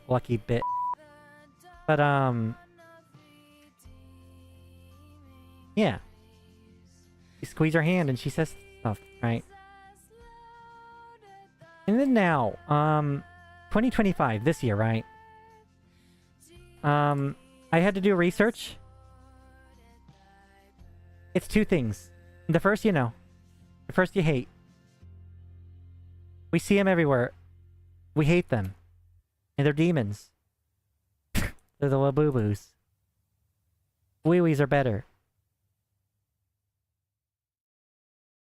Lucky bit. But, yeah. You squeeze her hand and she says stuff, right? And then now, 2025, this year, right? I had to do research. It's two things. The first, you know. The first you hate. We see them everywhere. We hate them. And they're demons. They're the Labubu's. Wee-wees are better.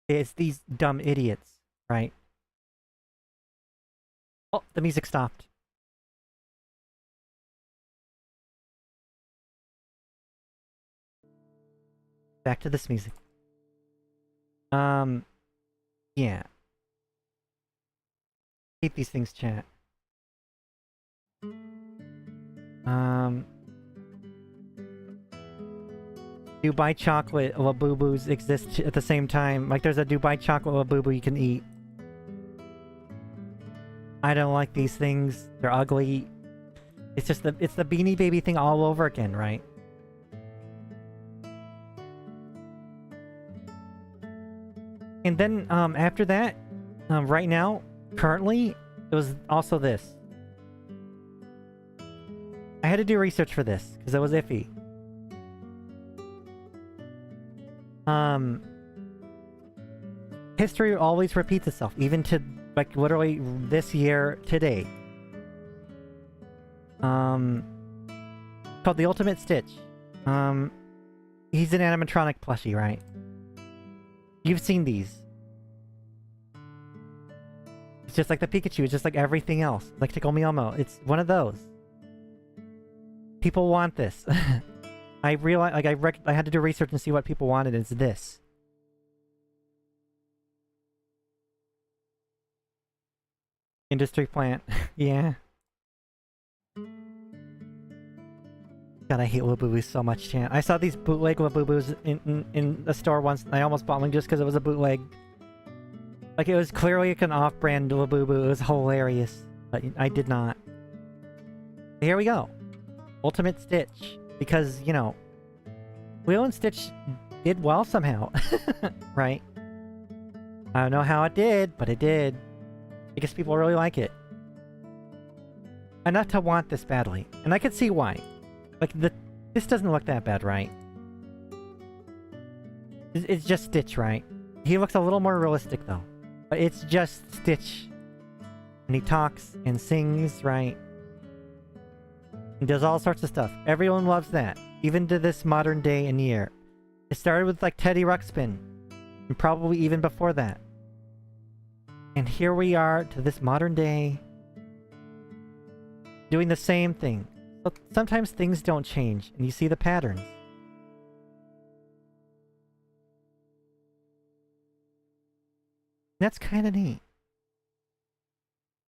It's these dumb idiots, right? Oh, the music stopped. Back to this music. Yeah. Hate these things, chat. Dubai chocolate Labubus exist at the same time. Like, there's a Dubai chocolate Labubu you can eat. I don't like these things. They're ugly. It's just it's the Beanie Baby thing all over again, right? And then, after that, right now, currently, it was also this. I had to do research for this, because it was iffy. History always repeats itself, even to, like, literally this year, today. Called the Ultimate Stitch. He's an animatronic plushie, right? You've seen these. It's just like the Pikachu, it's just like everything else. Like Tickle Me Elmo, it's one of those. People want this. I realized, like, I had to do research and see what people wanted, it's this. Industry plant. Yeah. God, I hate Labubus so much, chan. I saw these bootleg Labubus in a store once, and I almost bought one just because it was a bootleg. Like, it was clearly like an off-brand Labubu. It was hilarious. But I did not. Here we go. Ultimate Stitch. Because, you know, Lilo and Stitch did well somehow. Right? I don't know how it did, but it did. I guess people really like it. Enough to want this badly. And I could see why. Like, this doesn't look that bad, right? It's just Stitch, right? He looks a little more realistic, though. But it's just Stitch. And he talks and sings, right? He does all sorts of stuff. Everyone loves that. Even to this modern day and year. It started with like Teddy Ruxpin. And probably even before that. And here we are to this modern day. Doing the same thing. But sometimes things don't change. And you see the patterns. That's kind of neat.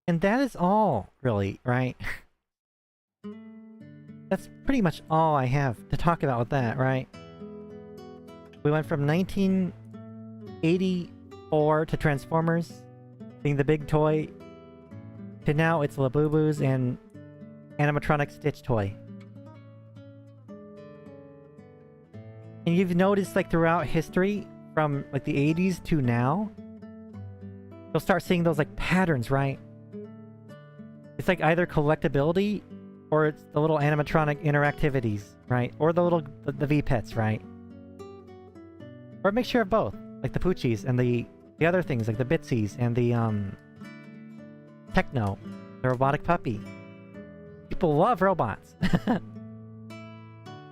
And that is all, really, right? That's pretty much all I have to talk about with that, right? We went from 1984 to Transformers, being the big toy, to now it's Labubu's and animatronic Stitch toy. And you've noticed, like, throughout history, from, like, the 80s to now, you'll start seeing those, like, patterns, right? It's like either collectability, or it's the little animatronic interactivities, right? Or the V-Pets, right? Or a mixture of both. Like the Poochies and the other things, like the Bitsies and the, Techno. The robotic puppy. People love robots.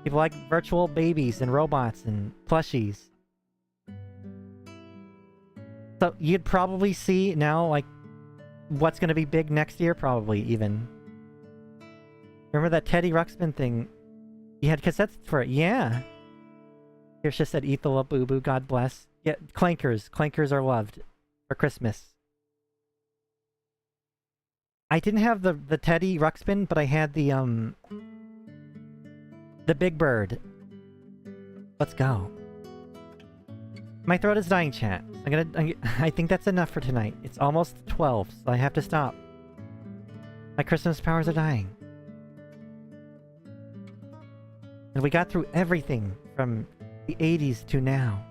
People like virtual babies and robots and plushies. So you'd probably see now, like, what's going to be big next year, probably, even. Remember that Teddy Ruxpin thing? You had cassettes for it. Yeah. Here's just said, eat the Labubu, God bless. Yeah, clankers. Clankers are loved for Christmas. I didn't have the Teddy Ruxpin, but I had the Big Bird. Let's go. My throat is dying, chat. I think that's enough for tonight. It's almost 12, so I have to stop. My Christmas powers are dying. And we got through everything from the 80s to now.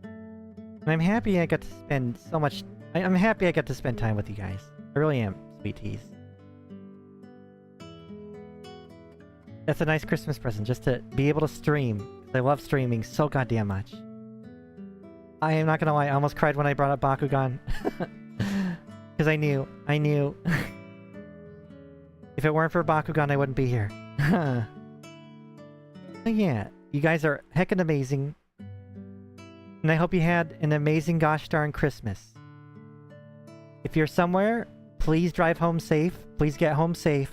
And I'm happy I got to spend so much... I'm happy I got to spend time with you guys. I really am, sweet teas. That's a nice Christmas present, just to be able to stream. I love streaming so goddamn much. I am not gonna lie, I almost cried when I brought up Bakugan. Because I knew. If it weren't for Bakugan, I wouldn't be here. But yeah, you guys are heckin' amazing. And I hope you had an amazing gosh darn Christmas. If you're somewhere, please drive home safe. Please get home safe.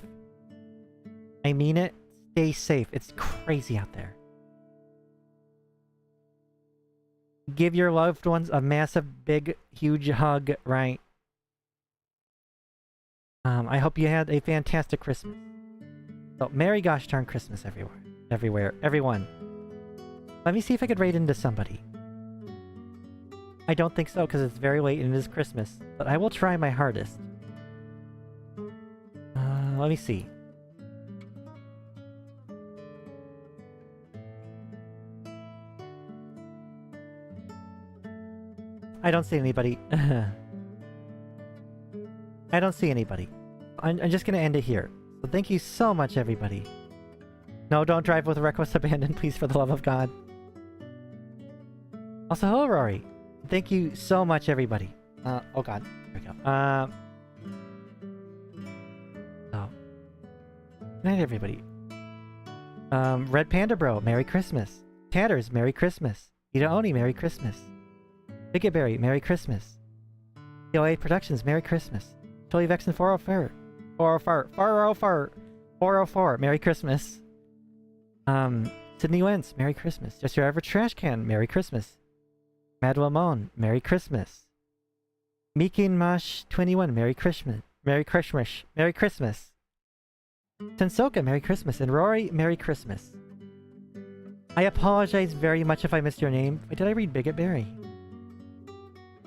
I mean it. Stay safe. It's crazy out there. Give your loved ones a massive, big, huge hug, right? I hope you had a fantastic Christmas. So, Merry gosh darn Christmas everywhere, everyone. Let me see if I could raid into somebody. I don't think so, because it's very late and it is Christmas. But I will try my hardest. Let me see. I don't see anybody. I don't see anybody. I'm just gonna end it here. So thank you so much, everybody. No, don't drive with reckless abandon, please, for the love of God. Also, hello, Rory. Thank you so much, everybody. Oh god. There we go. Oh. Good night, everybody. Red Panda Bro, Merry Christmas. Tatters, Merry Christmas. Ida Oni, Merry Christmas. Biggitberry, Merry Christmas. TLA Productions, Merry Christmas. Totally Vexen 404. 404, Merry Christmas. Sydney Wentz, Merry Christmas. Just Your Average Trash Can, Merry Christmas. Mad Lamone, Merry Christmas. Mikin Mash 21, Merry Christmas. Merry Christmas. Merry Christmas. Sensoka, Merry Christmas. And Rory, Merry Christmas. I apologize very much if I missed your name. Wait, did I read Biggitberry?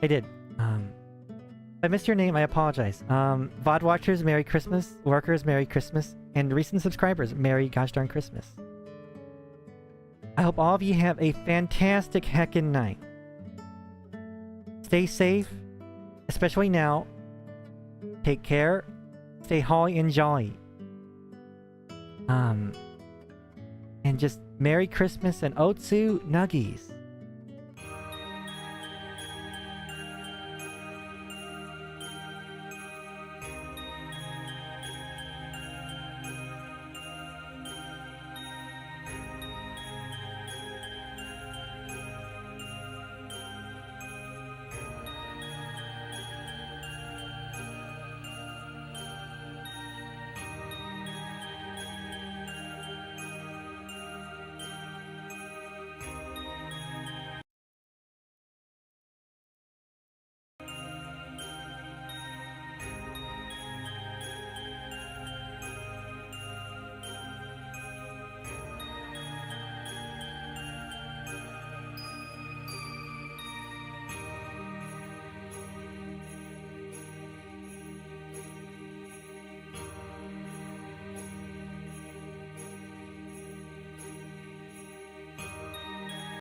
I did. If I missed your name, I apologize. VOD watchers, Merry Christmas. Workers, Merry Christmas. And recent subscribers, Merry gosh darn Christmas. I hope all of you have a fantastic heckin' night. Stay safe, especially now. Take care. Stay holly and jolly. And just Merry Christmas and Otsu Nuggies.